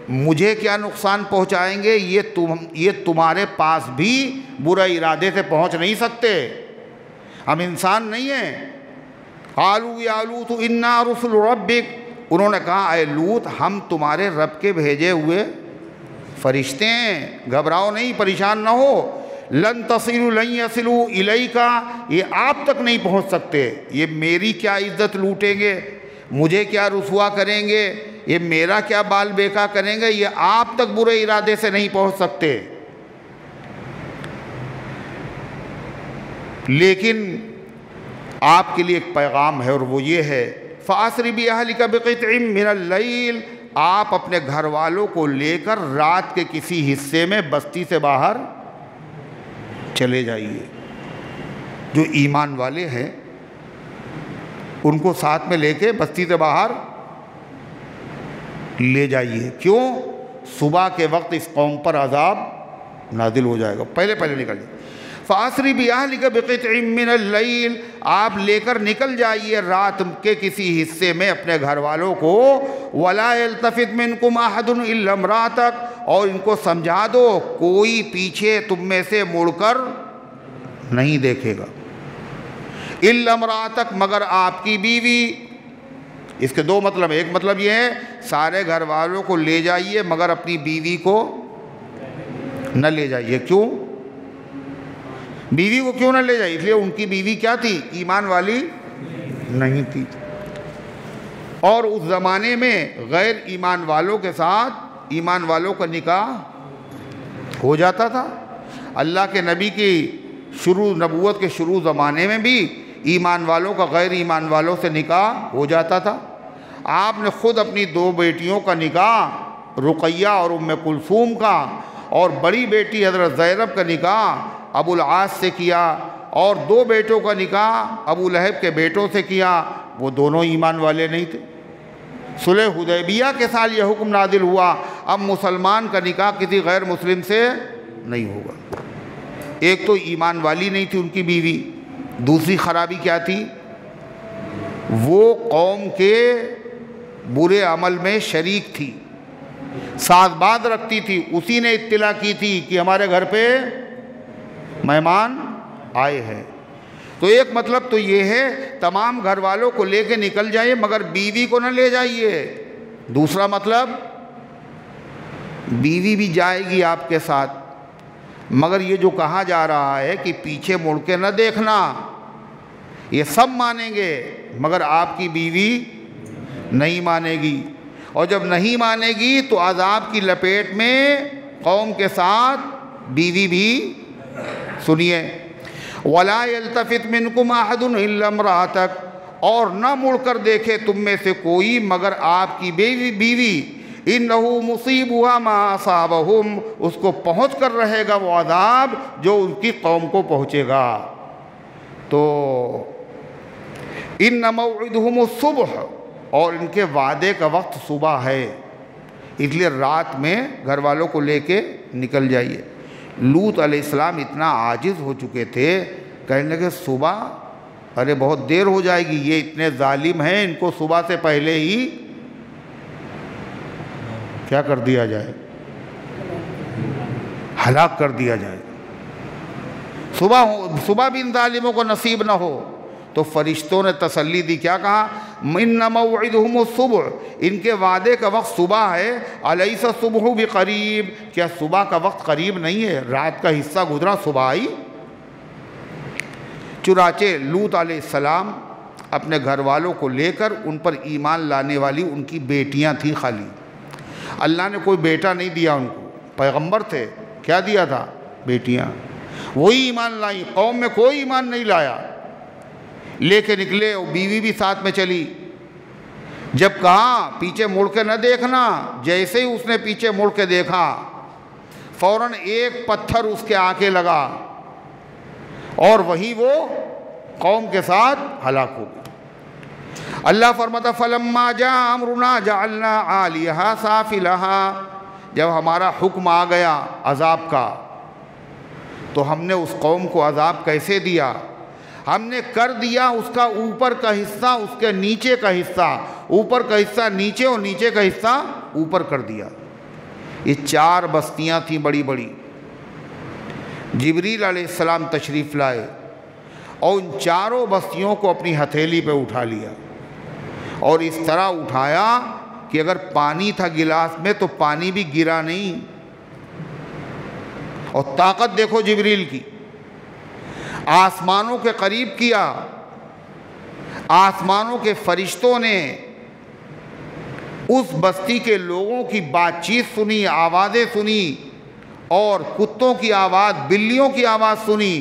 مجھے کیا نقصان پہنچائیں گے، یہ تمہارے پاس بھی برے ارادے سے پہنچ نہیں سکتے، ہم انسان نہیں ہیں۔ قالوا یا لوط انا رسل ربک، انہوں نے کہا اے لوط ہم تمہارے رب کے بھیجے ہوئے فرشتے ہیں، گھبراؤ نہیں، پریشان نہ ہو۔ لن یصلوا الیک، یہ آپ تک نہیں پہنچ سکتے، یہ میری کیا عزت لوٹیں گے، مجھے کیا رسوا کریں گے، یہ میرا کیا بال بیکا کریں گے، یہ آپ تک برے ارادے سے نہیں پہنچ سکتے۔ لیکن آپ کے لیے ایک پیغام ہے اور وہ یہ ہے فَأَسْرِ بِأَهْلِكَ بِقِطْعٍ مِّنَ اللَّيْلِ، آپ اپنے گھر والوں کو لے کر رات کے کسی حصے میں بستی سے باہر چلے جائیے۔ جو ایمان والے ہیں ان کو ساتھ میں لے کے بستی سے باہر لے جائیے. کیوں؟ صبح کے وقت اس قوم پر عذاب نازل ہو جائے گا. پہلے نکل جائے. فَأَسْرِ بِأَهْلِكَ بِقِطْعٍ مِّنَ اللَّيْلِ، آپ لے کر نکل جائیے رات کے کسی حصے میں اپنے گھر والوں کو. وَلَا يَلْتَفِتْ مِنْكُمْ أَحَدٌ إِلَّا امْرَأَتَكَ، اور ان کو سمجھا دو کوئی پیچھے تم میں سے مڑ کر نہیں دیکھے گا. إِلَّا امْرَأَتَكَ، مگر آپ کی بیوی. اس کے دو مطلب. ایک مطلب یہ ہے سارے گھر والوں کو لے جائیے مگر اپنی بیوی کو نہ لے جائیے. کیوں؟ بیوی کو کیوں نہ لے جائیے؟ اس لیے ان کی بیوی کیا تھی؟ ایمان والی نہیں تھی. اور اس زمانے میں غیر ایمان والوں کے ساتھ ایمان والوں کا نکاح ہو جاتا تھا. اللہ کے نبی کی نبوت کے شروع زمانے میں بھی ایمان والوں کا غیر ایمان والوں سے نکاح ہو جاتا تھا. آپ نے خود اپنی 2 بیٹیوں کا نکاح رقیہ اور ام کلثوم کا، اور بڑی بیٹی حضرت زینب کا نکاح ابو العاص سے کیا، اور 2 بیٹوں کا نکاح ابو لہب کے بیٹوں سے کیا. وہ دونوں ایمان والے نہیں تھے. صلح حدیبیہ کے سال یہ حکم نازل ہوا اب مسلمان کا نکاح کسی غیر مسلم سے نہیں ہوگا. ایک تو ایمان والی نہیں تھی ان کی بیوی، دوسری خرابی کیا تھی؟ وہ قوم کے برے عمل میں شریک تھی، ساز باز رکھتی تھی. اسی نے اطلاع کی تھی کہ ہمارے گھر پہ مہمان آئے ہیں. تو ایک مطلب تو یہ ہے تمام گھر والوں کو لے کے نکل جائیے مگر بیوی کو نہ لے جائیے. دوسرا مطلب بیوی بھی جائے گی آپ کے ساتھ، مگر یہ جو کہا جا رہا ہے کہ پیچھے مڑ کے نہ دیکھنا، یہ سب مانیں گے مگر آپ کی بیوی نہیں مانے گی. اور جب نہیں مانے گی تو عذاب کی لپیٹ میں قوم کے ساتھ بیوی بھی. سنیے، وَلَا يَلْتَفِتْ مِنْكُمْ أَحَدٌ إِلَّا امْرَأَتَكَ، اور نہ مڑ کر دیکھے تم میں سے کوئی مگر آپ کی بیوی. إِنَّهُ مُصِيبُهَا مَا أَصَابَهُمْ، اس کو پہنچ کر رہے گا وہ عذاب جو ان کی قوم کو پہنچے گا. تو إِنَّ مَوْعِدُهُمُ الصُّبْحُ، اور ان کے وعدے کا وقت صبح ہے، اس لیے رات میں گھر والوں کو لے کے نکل جائیے. لوط علیہ السلام اتنا عاجز ہو چکے تھے، کہنے لگے صبح، ارے بہت دیر ہو جائے گی، یہ اتنے ظالم ہیں، ان کو صبح سے پہلے ہی کیا کر دیا جائے؟ ہلاک کر دیا جائے. صبح بھی ان ظالموں کو نصیب نہ ہو. تو فرشتوں نے تسلی دی، کیا کہا؟ إِنَّ مَوْعِدُهُمُ الصُّبْحُ، ان کے وعدے کا وقت صبح ہے. أَلَيْسَ الصُّبْحُ بِقَرِيبٍ، کیا صبح کا وقت قریب نہیں ہے؟ رات کا حصہ گزرا، صبح آئی. چنانچہ لوط علیہ السلام اپنے گھر والوں کو لے کر ان پر ایمان لانے والی ان کی بیٹیاں تھیں خالی. اللہ نے کوئی بیٹا نہیں دیا ان کو، پیغمبر تھے، کیا دیا تھا؟ بیٹیاں. وہی ایمان لائیں، قوم میں کوئی ایمان نہیں لایا. لے کے نکلے، اور بیوی بھی ساتھ میں چلی. جب کہا پیچھے مڑ کے نہ دیکھنا، جیسے ہی اس نے پیچھے مڑ کے دیکھا فوراً ایک پتھر اس کے آنکھیں لگا، اور وہی وہ قوم کے ساتھ ہلاک ہو گئی. اللہ فرماتا فَلَمَّا جَاءَ أَمْرُنَا جَعَلْنَا عَالِيَهَا سَافِلَهَا، جب ہمارا حکم آ گیا عذاب کا تو ہم نے اس قوم کو عذاب کیسے دیا؟ ہم نے کر دیا اس کا اوپر کا حصہ اس کے نیچے کا حصہ، اوپر کا حصہ نیچے اور نیچے کا حصہ اوپر کر دیا. یہ 4 بستیاں تھیں بڑی بڑی. جبریل علیہ السلام تشریف لائے اور ان 4 بستیوں کو اپنی ہتھیلی پہ اٹھا لیا، اور اس طرح اٹھایا کہ اگر پانی تھا گلاس میں تو پانی بھی گرا نہیں. اور طاقت دیکھو جبریل کی، آسمانوں کے قریب کیا. آسمانوں کے فرشتوں نے اس بستی کے لوگوں کی بات چیت سنی، آوازیں سنی، اور کتوں کی آواز، بلیوں کی آواز سنی،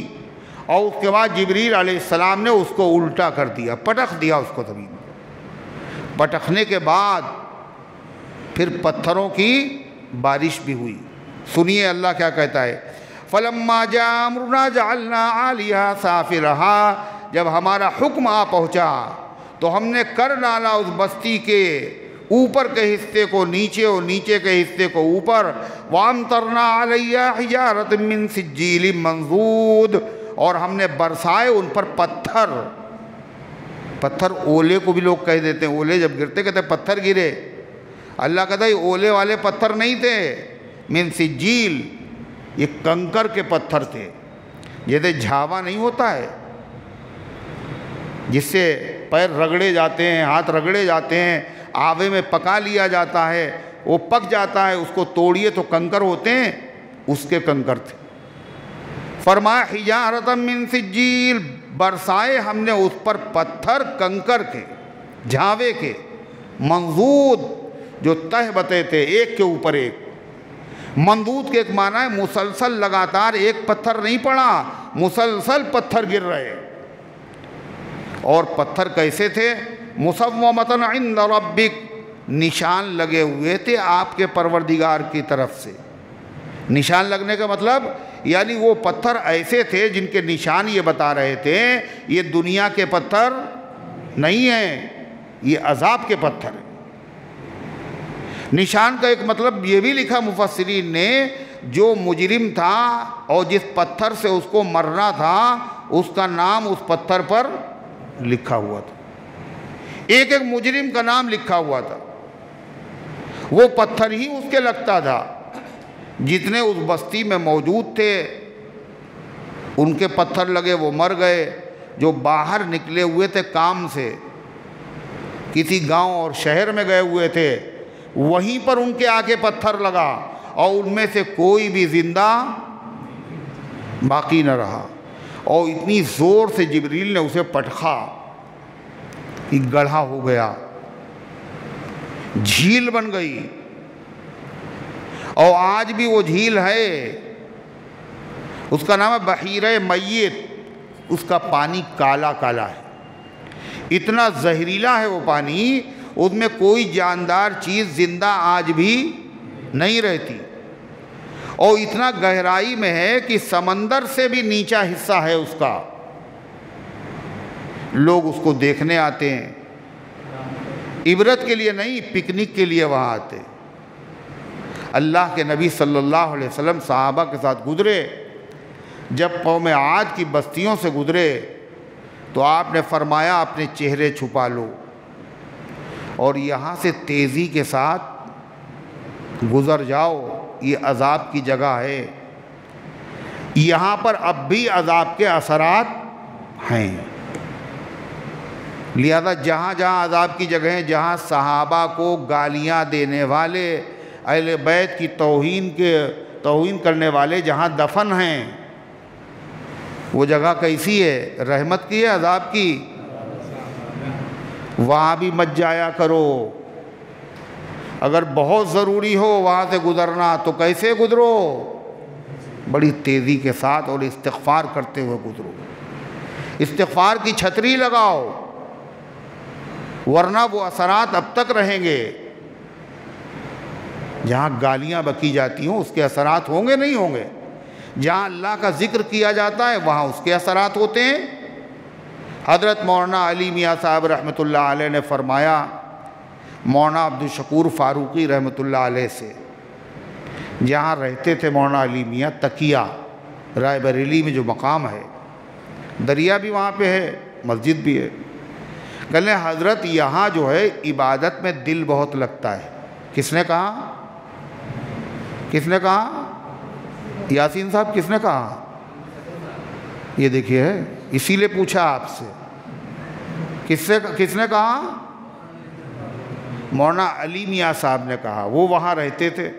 اور اس کے بعد جبریل علیہ السلام نے اس کو الٹا کر دیا، پٹخ دیا اس کو زمین. پٹخنے کے بعد پھر پتھروں کی بارش بھی ہوئی. سنیے اللہ کیا کہتا ہے، فَلَمَّا جَاءَ أَمْرُنَا جَعَلْنَا عَالِيَهَا سَافِلَهَا، جب ہمارا حکم آ پہنچا تو ہم نے کر ڈالا اس بستی کے اوپر کے حصے کو نیچے اور نیچے کے حصے کو اوپر. وَأَمْطَرْنَا عَلَيْهَا حِجَارَةً مِّن سِجِّيلٍ مَّنضُودٍ، اور ہم نے برسائے ان پر پتھر. پتھر اولے کو بھی لوگ کہہ دیتے ہیں، اولے جب گرتے کہتے ہیں پتھر گرے. اللہ کہتا ہے یہ اولے والے پتھر نہیں تھے، من سجیل، یہ کنکر کے پتھر تھے. جیسے جھاوا نہیں ہوتا ہے جس سے پیر رگڑے جاتے ہیں، ہاتھ رگڑے جاتے ہیں، آوے میں پکا لیا جاتا ہے، وہ پک جاتا ہے، اس کو توڑیے تو کنکر ہوتے ہیں، اس کے کنکر تھے. فرمایا حجارۃ من سجیل، برسائے ہم نے اس پر پتھر کنکر کے، جھاوے کے، منضود، جو تہ بتے تھے ایک کے اوپر ایک. منضود کے ایک معنی ہے مسلسل لگاتار ایک پتھر نہیں پڑا، مسلسل پتھر گر رہے. اور پتھر کیسے تھے؟ مصومۃ عند ربک، نشان لگے ہوئے تھے آپ کے پروردگار کی طرف سے. نشان لگنے کا مطلب یعنی وہ پتھر ایسے تھے جن کے نشان یہ بتا رہے تھے یہ دنیا کے پتھر نہیں ہیں، یہ عذاب کے پتھر ہیں. نشان کا ایک مطلب یہ بھی لکھا مفسرین نے، جو مجرم تھا اور جس پتھر سے اس کو مرنا تھا اس کا نام اس پتھر پر لکھا ہوا تھا. ایک ایک مجرم کا نام لکھا ہوا تھا، وہ پتھر ہی اس کے لگتا تھا. جتنے اس بستی میں موجود تھے ان کے پتھر لگے، وہ مر گئے. جو باہر نکلے ہوئے تھے کام سے، کسی گاؤں اور شہر میں گئے ہوئے تھے، وہیں پر ان کے آگے پتھر لگا اور ان میں سے کوئی بھی زندہ باقی نہ رہا. اور اتنی زور سے جبریل نے اسے پٹخا کہ گڑھا ہو گیا، جھیل بن گئی. اور آج بھی وہ جھیل ہے، اس کا نام ہے بحیرہ میت. اس کا پانی کالا کالا ہے، اتنا زہریلا ہے وہ پانی، اس میں کوئی جاندار چیز زندہ آج بھی نہیں رہتی. اور اتنا گہرائی میں ہے کہ سمندر سے بھی نیچا حصہ ہے اس کا. لوگ اس کو دیکھنے آتے ہیں، عبرت کے لیے نہیں، پکنک کے لیے وہاں آتے. اللہ کے نبی صلی اللہ علیہ وسلم صحابہ کے ساتھ گزرے، جب قوم عاد کی بستیوں سے گزرے تو آپ نے فرمایا اپنے چہرے چھپا لو اور یہاں سے تیزی کے ساتھ گزر جاؤ، یہ عذاب کی جگہ ہے، یہاں پر اب بھی عذاب کے اثرات ہیں. لہذا جہاں جہاں عذاب کی جگہ ہیں، جہاں صحابہ کو گالیاں دینے والے، اہل بیت کی توہین کرنے والے جہاں دفن ہیں، وہ جگہ کیسی ہے؟ رحمت کی ہے عذاب کی؟ وہاں بھی مت جایا کرو. اگر بہت ضروری ہو وہاں سے گزرنا تو کیسے گزرو؟ بڑی تیزی کے ساتھ اور استغفار کرتے ہوئے گزرو. استغفار کی چھتری لگاؤ، ورنہ وہ اثرات اب تک رہیں گے. جہاں گالیاں بکی جاتی ہوں اس کے اثرات ہوں گے نہیں ہوں گے؟ جہاں اللہ کا ذکر کیا جاتا ہے وہاں اس کے اثرات ہوتے ہیں. حضرت مولانا علی میاں صاحب رحمۃ اللہ علیہ نے فرمایا، مولانا عبدالشکور فاروقی رحمۃ اللہ علیہ سے جہاں رہتے تھے مولانا علی میاں، تقیہ رائے بریلی میں جو مقام ہے، دریا بھی وہاں پہ ہے، مسجد بھی ہے. کہنے حضرت یہاں جو ہے عبادت میں دل بہت لگتا ہے. کس نے کہا؟ کس نے کہا؟ یاسین صاحب کس نے کہا؟ یہ دیکھیے ہے، اسی لیے پوچھا آپ سے. کس نے کہا؟ مولانا علی میاں صاحب نے کہا، وہ وہاں رہتے تھے.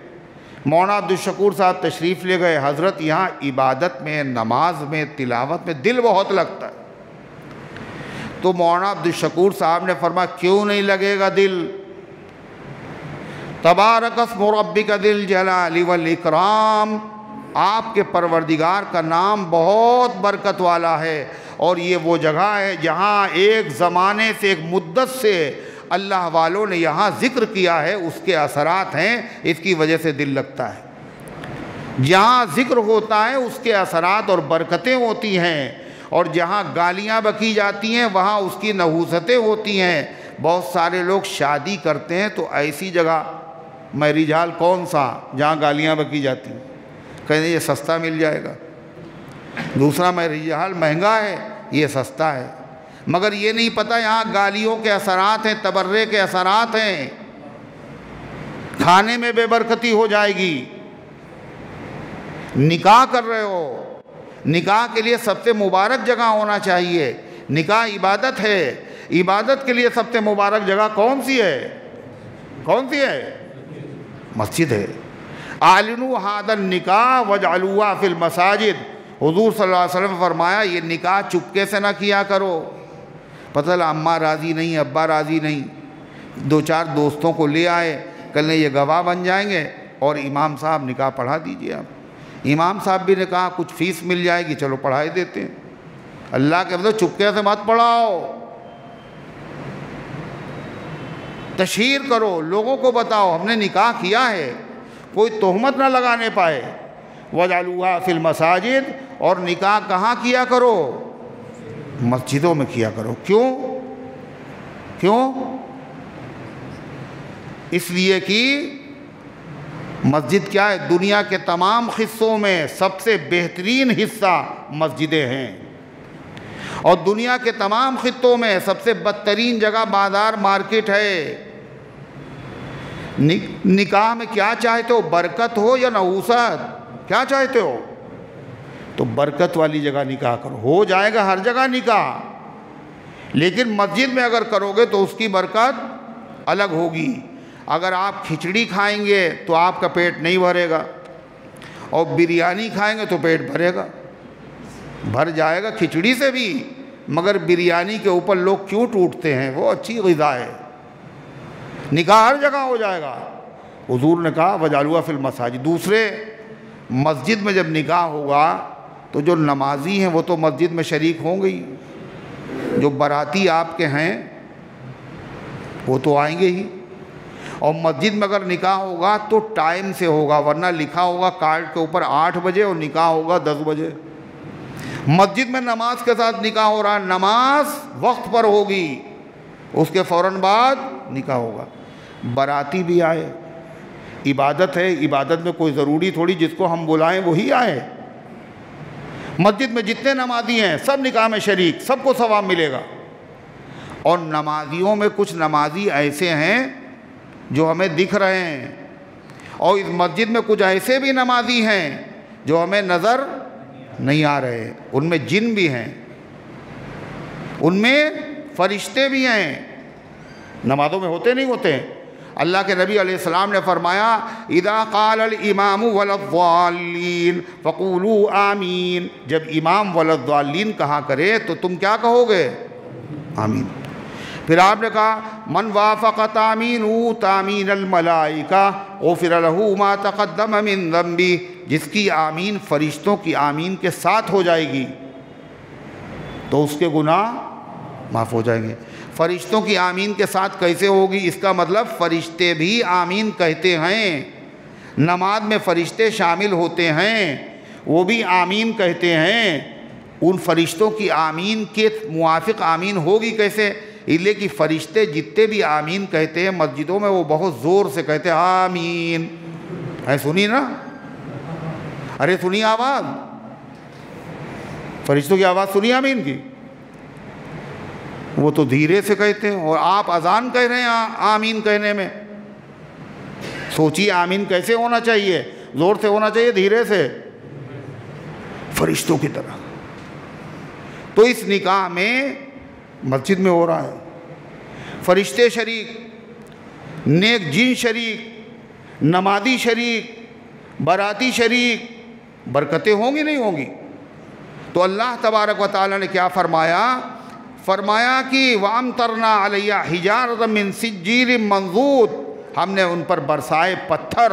مولانا عبدالشکور صاحب تشریف لے گئے، حضرت یہاں عبادت میں، نماز میں، تلاوت میں دل بہت لگتا ہے. تو مولانا عبدالشکور صاحب نے فرمایا کیوں نہیں لگے گا دل؟ تبارک اسم ربک ذی الجلال والاکرام، آپ کے پروردگار کا نام بہت برکت والا ہے. اور یہ وہ جگہ ہے جہاں ایک زمانے سے، ایک مدت سے اللہ والوں نے یہاں ذکر کیا ہے، اس کے اثرات ہیں، اس کی وجہ سے دل لگتا ہے. جہاں ذکر ہوتا ہے اس کے اثرات اور برکتیں ہوتی ہیں. اور جہاں گالیاں بکی جاتی ہیں وہاں اس کی نحوستیں ہوتی ہیں۔ بہت سارے لوگ شادی کرتے ہیں تو ایسی جگہ میرج ہال کون سا جہاں گالیاں بکی جاتی ہیں، کہیں یہ سستا مل جائے گا۔ دوسرا میرج ہال مہنگا ہے، یہ سستا ہے، مگر یہ نہیں پتہ یہاں گالیوں کے اثرات ہیں، تبرے کے اثرات ہیں، کھانے میں بے برکتی ہو جائے گی۔ نکاح کر رہے ہو، نکاح کے لیے سب سے مبارک جگہ ہونا چاہیے۔ نکاح عبادت ہے، عبادت کے لیے سب سے مبارک جگہ کون سی ہے؟ کون سی ہے؟ مسجد ہے۔ اعلنوا ھذا النکاح واجعلوها فی المساجد، حضور صلی اللہ علیہ وسلم نے فرمایا یہ نکاح چپکے سے نہ کیا کرو، پتہ چلا اماں راضی نہیں، ابا راضی نہیں، دو چار دوستوں کو لے آئے، کل یہ گواہ بن جائیں گے اور امام صاحب نکاح پڑھا دیجئے آپ۔ امام صاحب بھی نے کہا کچھ فیس مل جائے گی، چلو پڑھا ہی دیتے ہیں۔ اللہ کے مطلب چپکے سے مت پڑھاؤ، تشہیر کرو، لوگوں کو بتاؤ ہم نے نکاح کیا ہے، کوئی تہمت نہ لگانے پائے۔ وَجْعَلُوهَا فِي الْمَسَاجِدِ، اور نکاح کہاں کیا کرو؟ مسجدوں میں کیا کرو۔ کیوں؟ اس لیے کہ مسجد کیا ہے؟ دنیا کے تمام حصوں میں سب سے بہترین حصہ مسجدیں ہیں، اور دنیا کے تمام خطوں میں سب سے بدترین جگہ بازار مارکیٹ ہے۔ نکاح میں کیا چاہتے ہو؟ برکت ہو یا نحوست؟ کیا چاہتے ہو؟ تو برکت والی جگہ نکاح کرو، ہو جائے گا ہر جگہ نکاح، لیکن مسجد میں اگر کرو گے تو اس کی برکت الگ ہوگی۔ اگر آپ کھچڑی کھائیں گے تو آپ کا پیٹ نہیں بھرے گا، اور بریانی کھائیں گے تو پیٹ بھرے گا، بھر جائے گا کھچڑی سے بھی، مگر بریانی کے اوپر لوگ کیوں ٹوٹتے ہیں؟ وہ اچھی غذا ہے۔ نکاح ہر جگہ ہو جائے گا۔ حضور نے کہا وَجْعَلُوهَا فِي الْمَسَاجِدِ۔ دوسرے، مسجد میں جب نکاح ہوگا تو جو نمازی ہیں وہ تو مسجد میں شریک ہوں گے ہی، جو باراتی آپ کے ہیں وہ تو آئیں گے ہی، اور مسجد میں اگر نکاح ہوگا تو ٹائم سے ہوگا، ورنہ لکھا ہوگا کارڈ کے اوپر 8 بجے اور نکاح ہوگا 10 بجے۔ مسجد میں نماز کے ساتھ نکاح ہو رہا ہے، نماز وقت پر ہوگی، اس کے فوراً بعد نکاح ہوگا۔ باراتی بھی آئے، عبادت ہے، عبادت میں کوئی ضروری تھوڑی جس کو ہم بلائیں وہی آئے۔ مسجد میں جتنے نمازی ہیں سب نکاح میں شریک، سب کو ثواب ملے گا۔ اور نمازیوں میں کچھ نمازی ایسے ہیں جو ہمیں دکھ رہے ہیں، اور اس مسجد میں کچھ ایسے بھی نمازی ہیں جو ہمیں نظر نہیں آ رہے، ان میں جن بھی ہیں، ان میں فرشتے بھی ہیں، نمازوں میں ہوتے نہیں ہوتے۔ اللہ کے نبی علیہ السلام نے فرمایا اذا قال الامام ولا الضالین فقولوا آمین، جب امام ولا الضالین کہا کرے تو تم کیا کہو گے؟ آمین۔ پھر آپ نے کہا من وافق تامینہ تامین الملائکہ غفر لہ ما تقدم من ذنبہ، جس کی آمین فرشتوں کی آمین کے ساتھ ہو جائے گی تو اس کے گناہ معاف ہو جائیں گے۔ فرشتوں کی آمین کے ساتھ کیسے ہوگی؟ اس کا مطلب فرشتے بھی آمین کہتے ہیں، نماز میں فرشتے شامل ہوتے ہیں، وہ بھی آمین کہتے ہیں۔ ان فرشتوں کی آمین کے موافق آمین ہوگی کیسے؟ اس لیے کہ فرشتے جتنے بھی آمین کہتے ہیں مسجدوں میں وہ بہت زور سے کہتے ہیں آمین۔ ہے سنی نا؟ ارے سنی آواز، فرشتوں کی آواز سنی آمین کی؟ وہ تو دھیرے سے کہتے ہیں، اور آپ اذان کہہ رہے ہیں آمین کہنے میں۔ سوچیے آمین کیسے ہونا چاہیے؟ زور سے ہونا چاہیے دھیرے سے، فرشتوں کی طرح۔ تو اس نکاح میں مسجد میں ہو رہا ہے، فرشتے شریک، نیک جن شریک، نمازی شریک، باراتی شریک، برکتیں ہوں گی نہیں ہوں گی؟ تو اللہ تبارک و تعالیٰ نے کیا فرمایا؟ فرمایا کہ وَأَمْطَرْنَا عَلَيْهَا حِجَارَةً مِّن سِجِّيلٍ مَّنضُودٍ، ہم نے ان پر برسائے پتھر،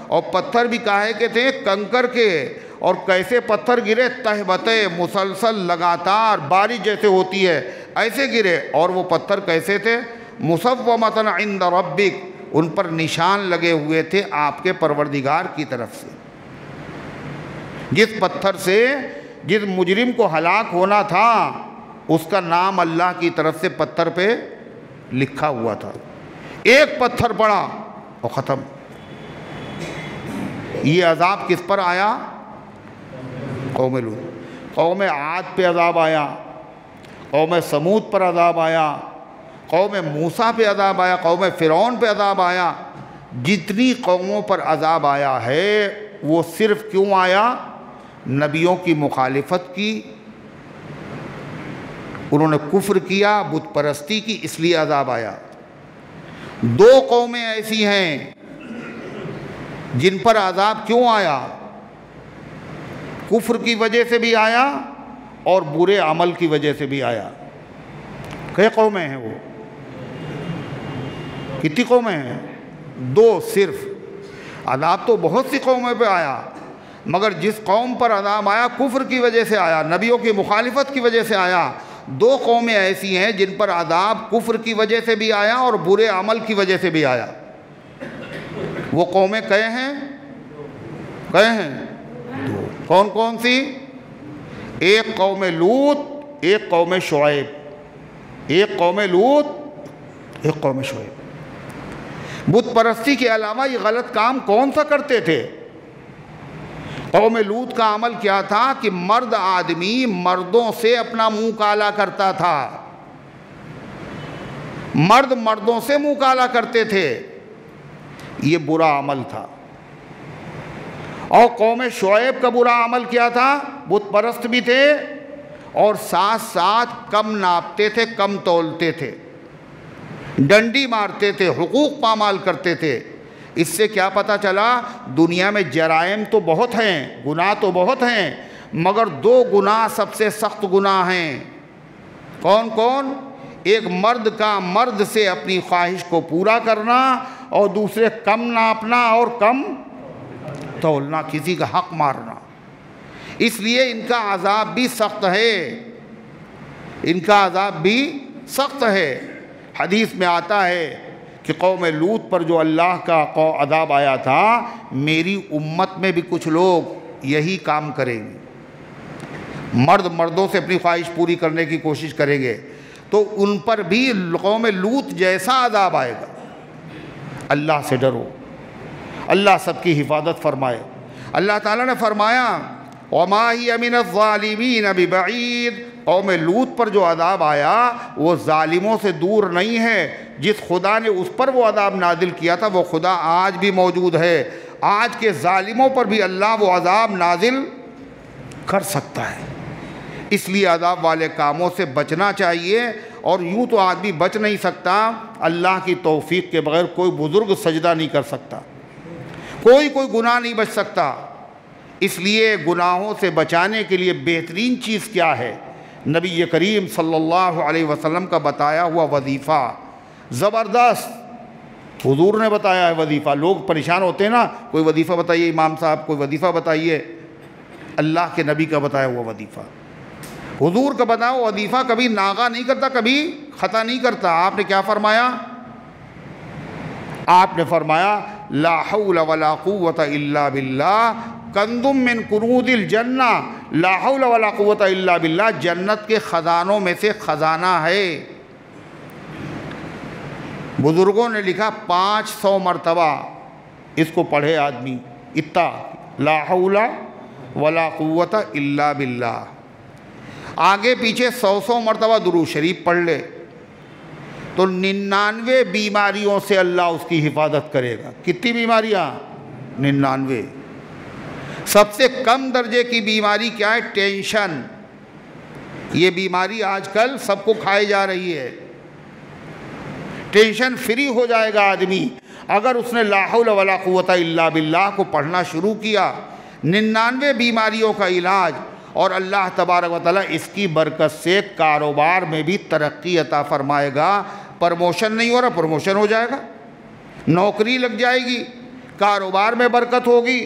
اور پتھر بھی کاہے کے تھے؟ کنکر کے۔ اور کیسے پتھر گرے؟ تہبتے، مسلسل لگاتار بارش جیسے ہوتی ہے ایسے گرے۔ اور وہ پتھر کیسے تھے؟ مُصَوَّمَةً عِندَ رَبِّكَ، ان پر نشان لگے ہوئے تھے آپ کے پروردگار کی طرف سے۔ جس پتھر سے جس مجرم کو ہلاک ہونا تھا اس کا نام اللہ کی طرف سے پتھر پہ لکھا ہوا تھا، ایک پتھر پڑا اور ختم۔ یہ عذاب کس پر آیا؟ قوم لوط۔ قوم عاد پہ عذاب آیا، قوم سمود پر عذاب آیا، قوم موسیٰ پہ عذاب آیا، قوم فرعون پہ عذاب آیا۔ جتنی قوموں پر عذاب آیا ہے وہ صرف کیوں آیا؟ نبیوں کی مخالفت کی، انہوں نے کفر کیا، بت پرستی کی، اس لیے عذاب آیا۔ دو قومیں ایسی ہیں جن پر عذاب کیوں آیا؟ کفر کی وجہ سے بھی آیا اور برے عمل کی وجہ سے بھی آیا۔ کئی قومیں ہیں وہ؟ کتنی قومیں ہیں؟ دو صرف۔ عذاب تو بہت سی قوموں پہ آیا، مگر جس قوم پر عذاب آیا کفر کی وجہ سے آیا، نبیوں کی مخالفت کی وجہ سے آیا۔ دو قومیں ایسی ہیں جن پر عذاب کفر کی وجہ سے بھی آیا اور برے عمل کی وجہ سے بھی آیا۔ وہ قومیں کہے ہیں دو۔ کون کون سی؟ ایک قوم لوط، ایک قوم شعیب۔ ایک قوم لوط، ایک قوم شعیب۔ بت پرستی کے علاوہ یہ غلط کام کون سا کرتے تھے؟ قوم لوط کا عمل کیا تھا کہ مرد آدمی مردوں سے اپنا منہ کالا کرتا تھا، مرد مردوں سے منہ کالا کرتے تھے، یہ برا عمل تھا۔ اور قوم شعیب کا برا عمل کیا تھا؟ بت پرست بھی تھے اور ساتھ ساتھ کم ناپتے تھے، کم تولتے تھے، ڈنڈی مارتے تھے، حقوق پامال کرتے تھے۔ اس سے کیا پتہ چلا؟ دنیا میں جرائم تو بہت ہیں، گناہ تو بہت ہیں، مگر دو گناہ سب سے سخت گناہ ہیں۔ کون کون؟ ایک مرد کا مرد سے اپنی خواہش کو پورا کرنا، اور دوسرے کم ناپنا اور کم تولنا، کسی کا حق مارنا۔ اس لیے ان کا عذاب بھی سخت ہے، ان کا عذاب بھی سخت ہے۔ حدیث میں آتا ہے کہ قوم لوط پر جو اللہ کا عذاب آیا تھا، میری امت میں بھی کچھ لوگ یہی کام کریں گے، مرد مردوں سے اپنی خواہش پوری کرنے کی کوشش کریں گے، تو ان پر بھی قوم لوط جیسا عذاب آئے گا۔ اللہ سے ڈرو، اللہ سب کی حفاظت فرمائے۔ اللہ تعالیٰ نے فرمایا وَمَا هِيَ مِنَ الظَّالِمِينَ بِبَعِيدٍ۔ قوم لوط پر جو عذاب آیا وہ ظالموں سے دور نہیں ہے۔ جس خدا نے اس پر وہ عذاب نازل کیا تھا وہ خدا آج بھی موجود ہے۔ آج کے ظالموں پر بھی اللہ وہ عذاب نازل کر سکتا ہے۔ اس لیے عذاب والے کاموں سے بچنا چاہیے، اور یوں تو آدمی بچ نہیں سکتا، اللہ کی توفیق کے بغیر کوئی بزرگ سجدہ نہیں کر سکتا، کوئی گناہ نہیں بچ سکتا۔ اس لیے گناہوں سے بچانے کے لیے بہترین چیز کیا ہے؟ نبی کریم صلی اللہ علیہ وسلم کا بتایا ہوا وظیفہ، زبردست حضور نے بتایا ہے وظیفہ۔ لوگ پریشان ہوتے ہیں نا، کوئی وظیفہ بتائیے امام صاحب، کوئی وظیفہ بتائیے۔ اللہ کے نبی کا بتایا ہوا وظیفہ، حضور کا بتایا ہوا وظیفہ کبھی ناغہ نہیں کرتا، کبھی خطا نہیں کرتا۔ آپ نے کیا فرمایا؟ آپ نے فرمایا لا حول ولا قوت الا باللہ کنز من کنوز الجنہ۔ لا حول ولا قوت الا باللہ جنت کے خزانوں میں سے خزانہ ہے۔ بزرگوں نے لکھا 500 مرتبہ اس کو پڑھے آدمی، اتنا لا حول ولا قوت الا باللہ، آگے پیچھے 100 مرتبہ درود شریف پڑھ لے تو 99 بیماریوں سے اللہ اس کی حفاظت کرے گا۔ کتنی بیماریاں؟ 99۔ سب سے کم درجے کی بیماری کیا ہے؟ ٹینشن۔ یہ بیماری آج کل سب کو کھائی جا رہی ہے۔ ٹینشن فری ہو جائے گا آدمی اگر اس نے لا حول ولا قوت الا باللہ کو پڑھنا شروع کیا۔ 99 بیماریوں کا علاج، اور اللہ تبارک و تعالیٰ اس کی برکت سے کاروبار میں بھی ترقی عطا فرمائے گا۔ پروموشن نہیں ہو رہا، پروموشن ہو جائے گا، نوکری لگ جائے گی، کاروبار میں برکت ہوگی۔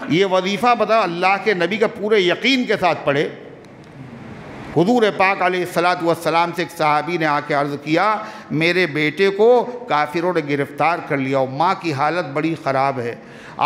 یہ وظیفہ بتا اللہ کے نبی کا پورے یقین کے ساتھ پڑھے۔ حضور پاک علیہ السلام سے ایک صحابی نے آ کے عرض کیا میرے بیٹے کو کافروں نے گرفتار کر لیا اور ماں کی حالت بڑی خراب ہے۔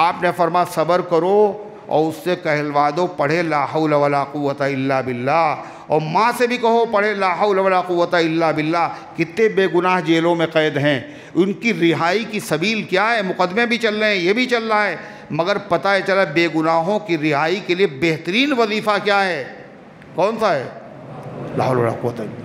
آپ نے فرمایا صبر کرو، اور اس سے کہلوا دو پڑھے لا حول ولا قوت الا باللہ، اور ماں سے بھی کہو پڑھے لا حول ولا قوت الا باللہ۔ کتنے بے گناہ جیلوں میں قید ہیں، ان کی رہائی کی سبیل کیا ہے؟ مقدمے بھی چل رہے ہیں، یہ بھی چل رہا ہے، مگر پتہ ہے چلا بے گناہوں کی رہائی کے لیے بہترین وظیفہ کیا ہے؟ کون سا ہے؟ لا حول ولا قوت الا باللہ۔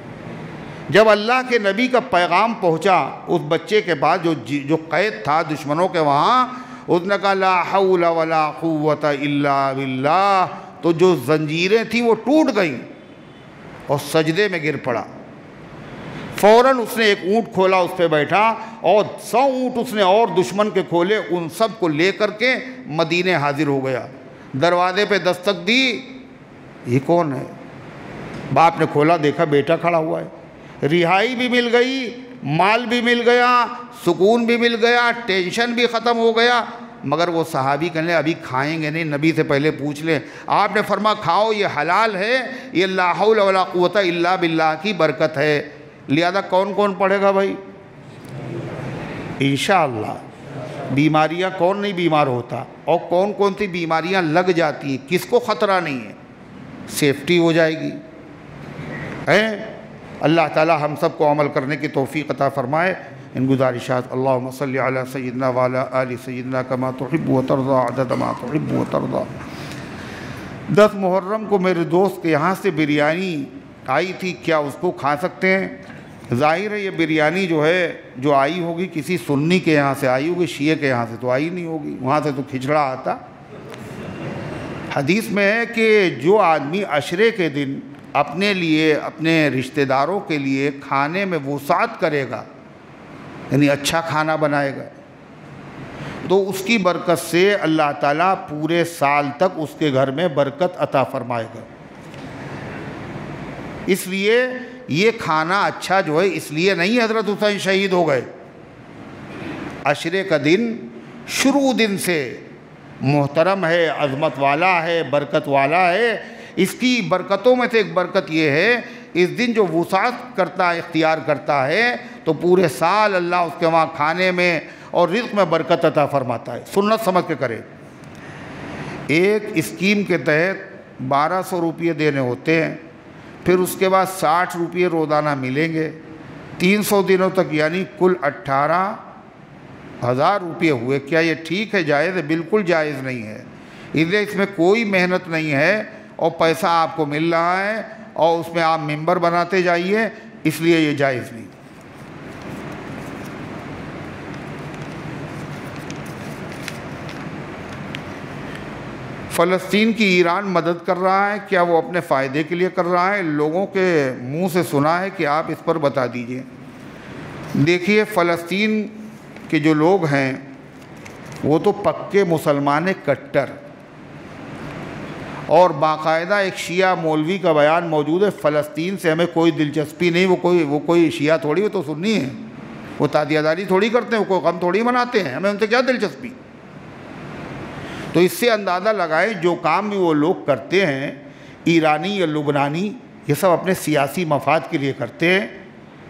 جب اللہ کے نبی کا پیغام پہنچا اس بچے کے بعد جو قید تھا دشمنوں کے وہاں، اس نے کہا لا حول ولا قوت الا باللہ، تو جو زنجیریں تھیں وہ ٹوٹ گئیں اور سجدے میں گر پڑا۔ فوراً اس نے ایک اونٹ کھولا، اس پہ بیٹھا، اور 100 اونٹ اس نے اور دشمن کے کھولے، ان سب کو لے کر کے مدینے حاضر ہو گیا۔ دروازے پہ دستک دی، یہ کون ہے؟ باپ نے کھولا، دیکھا بیٹا کھڑا ہوا ہے۔ رہائی بھی مل گئی، مال بھی مل گیا، سکون بھی مل گیا، ٹینشن بھی ختم ہو گیا، مگر وہ صحابی کہنے ابھی کھائیں گے نہیں، نبی سے پہلے پوچھ لیں۔ آپ نے فرمایا کھاؤ، یہ حلال ہے، یہ لا حول ولا قوت الا باللہ کی برکت ہے۔ لہذا کون کون پڑھے گا بھائی؟ انشاءاللہ۔ بیماریاں کون نہیں بیمار ہوتا، اور کون کون سی بیماریاں لگ جاتی ہیں، کس کو خطرہ نہیں ہے، سیفٹی ہو جائے گی۔ اللہ تعالی ہم سب کو عمل کرنے کی توفیق عطا فرمائے۔ ان گزارشات اللہم صلی علی سیدنا وعلی آل سیدنا کما تحب و ترضی عدد ما تحب و ترضی۔ 10 محرم کو میرے دوست کے یہاں سے بریانی آئی تھی، کیا اس کو کھا سکتے ہیں؟ ظاہر ہے یہ بریانی جو ہے جو آئی ہوگی کسی سنی کے یہاں سے آئی ہوگی، شیعہ کے یہاں سے تو آئی نہیں ہوگی، وہاں سے تو کھچڑا آتا۔ حدیث میں ہے کہ جو آدمی عشرے کے دن اپنے لیے اپنے رشتہ داروں کے لیے کھانے میں وسعت کرے گا، یعنی اچھا کھانا بنائے گا، تو اس کی برکت سے اللہ تعالیٰ پورے سال تک اس کے گھر میں برکت عطا فرمائے گا۔ اس لیے یہ کھانا اچھا جو ہے اس لیے نہیں حضرت حسین شہید ہو گئے، عشرے کا دن شروع دن سے محترم ہے، عظمت والا ہے، برکت والا ہے۔ اس کی برکتوں میں سے ایک برکت یہ ہے، اس دن جو وسعت کرتا ہے، اختیار کرتا ہے، تو پورے سال اللہ اس کے وہاں کھانے میں اور رزق میں برکت عطا فرماتا ہے۔ سنت سمجھ کے کرے۔ ایک اسکیم کے تحت 1200 روپے دینے ہوتے ہیں، پھر اس کے بعد 60 روپے روزانہ ملیں گے، 300 دنوں تک، یعنی کل 18,000 روپے ہوئے۔ کیا یہ ٹھیک ہے، جائز ہے؟ بالکل جائز نہیں ہے۔ اس لیے اس میں کوئی محنت نہیں ہے، اور پیسہ آپ کو مل رہا ہے، اور اس میں آپ ممبر بناتے جائیے، اس لیے یہ جائز نہیں۔ فلسطین کی ایران مدد کر رہا ہے، کیا وہ اپنے فائدے کے لیے کر رہا ہے؟ لوگوں کے منہ سے سنا ہے کہ آپ اس پر بتا دیجئے۔ دیکھیے، فلسطین کے جو لوگ ہیں وہ تو پکے مسلمان کٹر، اور باقاعدہ ایک شیعہ مولوی کا بیان موجود ہے، فلسطین سے ہمیں کوئی دلچسپی نہیں، وہ کوئی شیعہ تھوڑی، وہ تو سنی ہے، وہ تعزیہ داری تھوڑی کرتے ہیں، وہ کوئی غم تھوڑی مناتے ہیں، ہمیں ان سے کیا دلچسپی؟ تو اس سے اندازہ لگائیں جو کام بھی وہ لوگ کرتے ہیں، ایرانی یا لبنانی، یہ سب اپنے سیاسی مفاد کے لیے کرتے ہیں،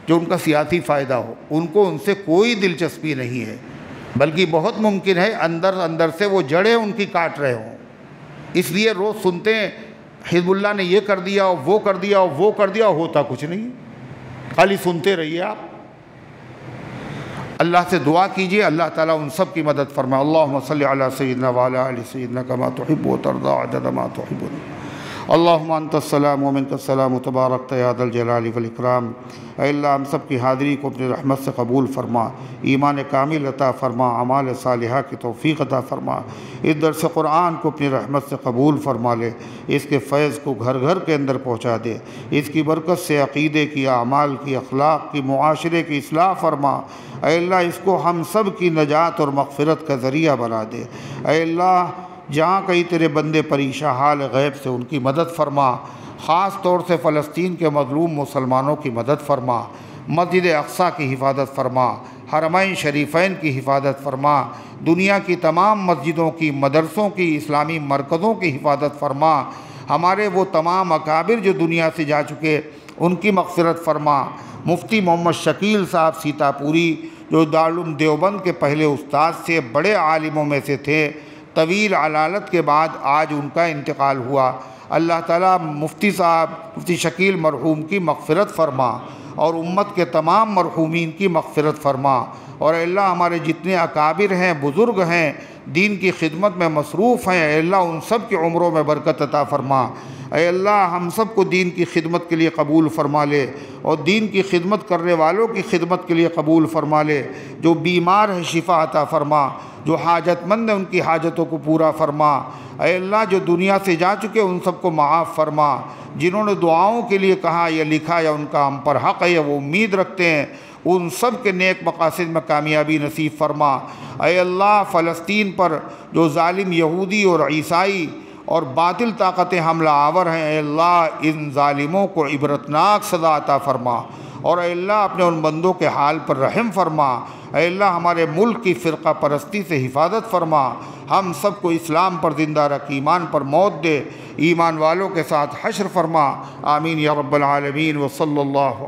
جو ان کا سیاسی فائدہ ہو، ان کو ان سے کوئی دلچسپی نہیں ہے، بلکہ بہت ممکن ہے اندر سے وہ جڑیں ان کی کاٹ رہے ہوں۔ اس لیے روز سنتے ہیں حزب اللہ نے یہ کر دیا، اور وہ کر دیا، اور وہ کر دیا، ہوتا کچھ نہیں، خالی سنتے رہیے آپ۔ اللہ سے دعا کیجئے اللہ تعالیٰ ان سب کی مدد فرمائے۔ اللہم صلی علی سیدنا وعلی آل سیدنا کما تحب و ترضی عدد ما تحب۔ اللہم انت السلام و منک السلام تبارکت یا ذا الجلال والاکرام۔ اے اللہ ہم سب کی حاضری کو اپنی رحمت سے قبول فرما، ایمان کامل عطا فرما، اعمال صالحہ کی توفیق عطا فرما، اس درس قرآن کو اپنی رحمت سے قبول فرما لے، اس کے فیض کو گھر گھر کے اندر پہنچا دے، اس کی برکت سے عقیدے کی، اعمال کی، اخلاق کی، معاشرے کی اصلاح فرما۔ اے اللہ اس کو ہم سب کی نجات اور مغفرت کا ذریعہ بنا دے۔ اے اللہ جہاں کئی تیرے بندے پریشان حال غیب سے ان کی مدد فرما، خاص طور سے فلسطین کے مظلوم مسلمانوں کی مدد فرما، مسجد اقصیٰ کی حفاظت فرما، حرمین شریفین کی حفاظت فرما، دنیا کی تمام مسجدوں کی، مدرسوں کی، اسلامی مرکزوں کی حفاظت فرما، ہمارے وہ تمام اکابر جو دنیا سے جا چکے ان کی مغفرت فرما۔ مفتی محمد شکیل صاحب سیتا پوری جو دارالعلوم دیوبند کے پہلے استاد سے، بڑے عالموں میں سے تھے، طویل علالت کے بعد آج ان کا انتقال ہوا۔ اللہ تعالیٰ مفتی صاحب مفتی شکیل مرحوم کی مغفرت فرما اور امت کے تمام مرحومین کی مغفرت فرما، اور اے اللہ ہمارے جتنے اکابر ہیں، بزرگ ہیں، دین کی خدمت میں مصروف ہیں، اے اللہ ان سب کی عمروں میں برکت عطا فرما۔ اے اللہ ہم سب کو دین کی خدمت کے لیے قبول فرما لے، اور دین کی خدمت کرنے والوں کی خدمت کے لیے قبول فرما لے۔ جو بیمار ہیں شفا عطا فرما، جو حاجت مند ہیں ان کی حاجتوں کو پورا فرما۔ اے اللہ جو دنیا سے جا چکے ان سب کو معاف فرما۔ جنہوں نے دعاؤں کے لیے کہا یا لکھا یا ان کا ہم پر حق ہے یا وہ امید رکھتے ہیں، ان سب کے نیک مقاصد میں کامیابی نصیب فرما۔ اے اللہ فلسطین پر جو ظالم یہودی اور عیسائی اور باطل طاقتیں حملہ آور ہیں، اے اللہ ان ظالموں کو عبرتناک سزا عطا فرما، اور اے اللہ اپنے ان بندوں کے حال پر رحم فرما۔ اے اللہ ہمارے ملک کی فرقہ پرستی سے حفاظت فرما، ہم سب کو اسلام پر زندہ رکھ، ایمان پر موت دے، ایمان والوں کے ساتھ حشر فرما۔ آمین یا رب العالمین، وصلی اللہ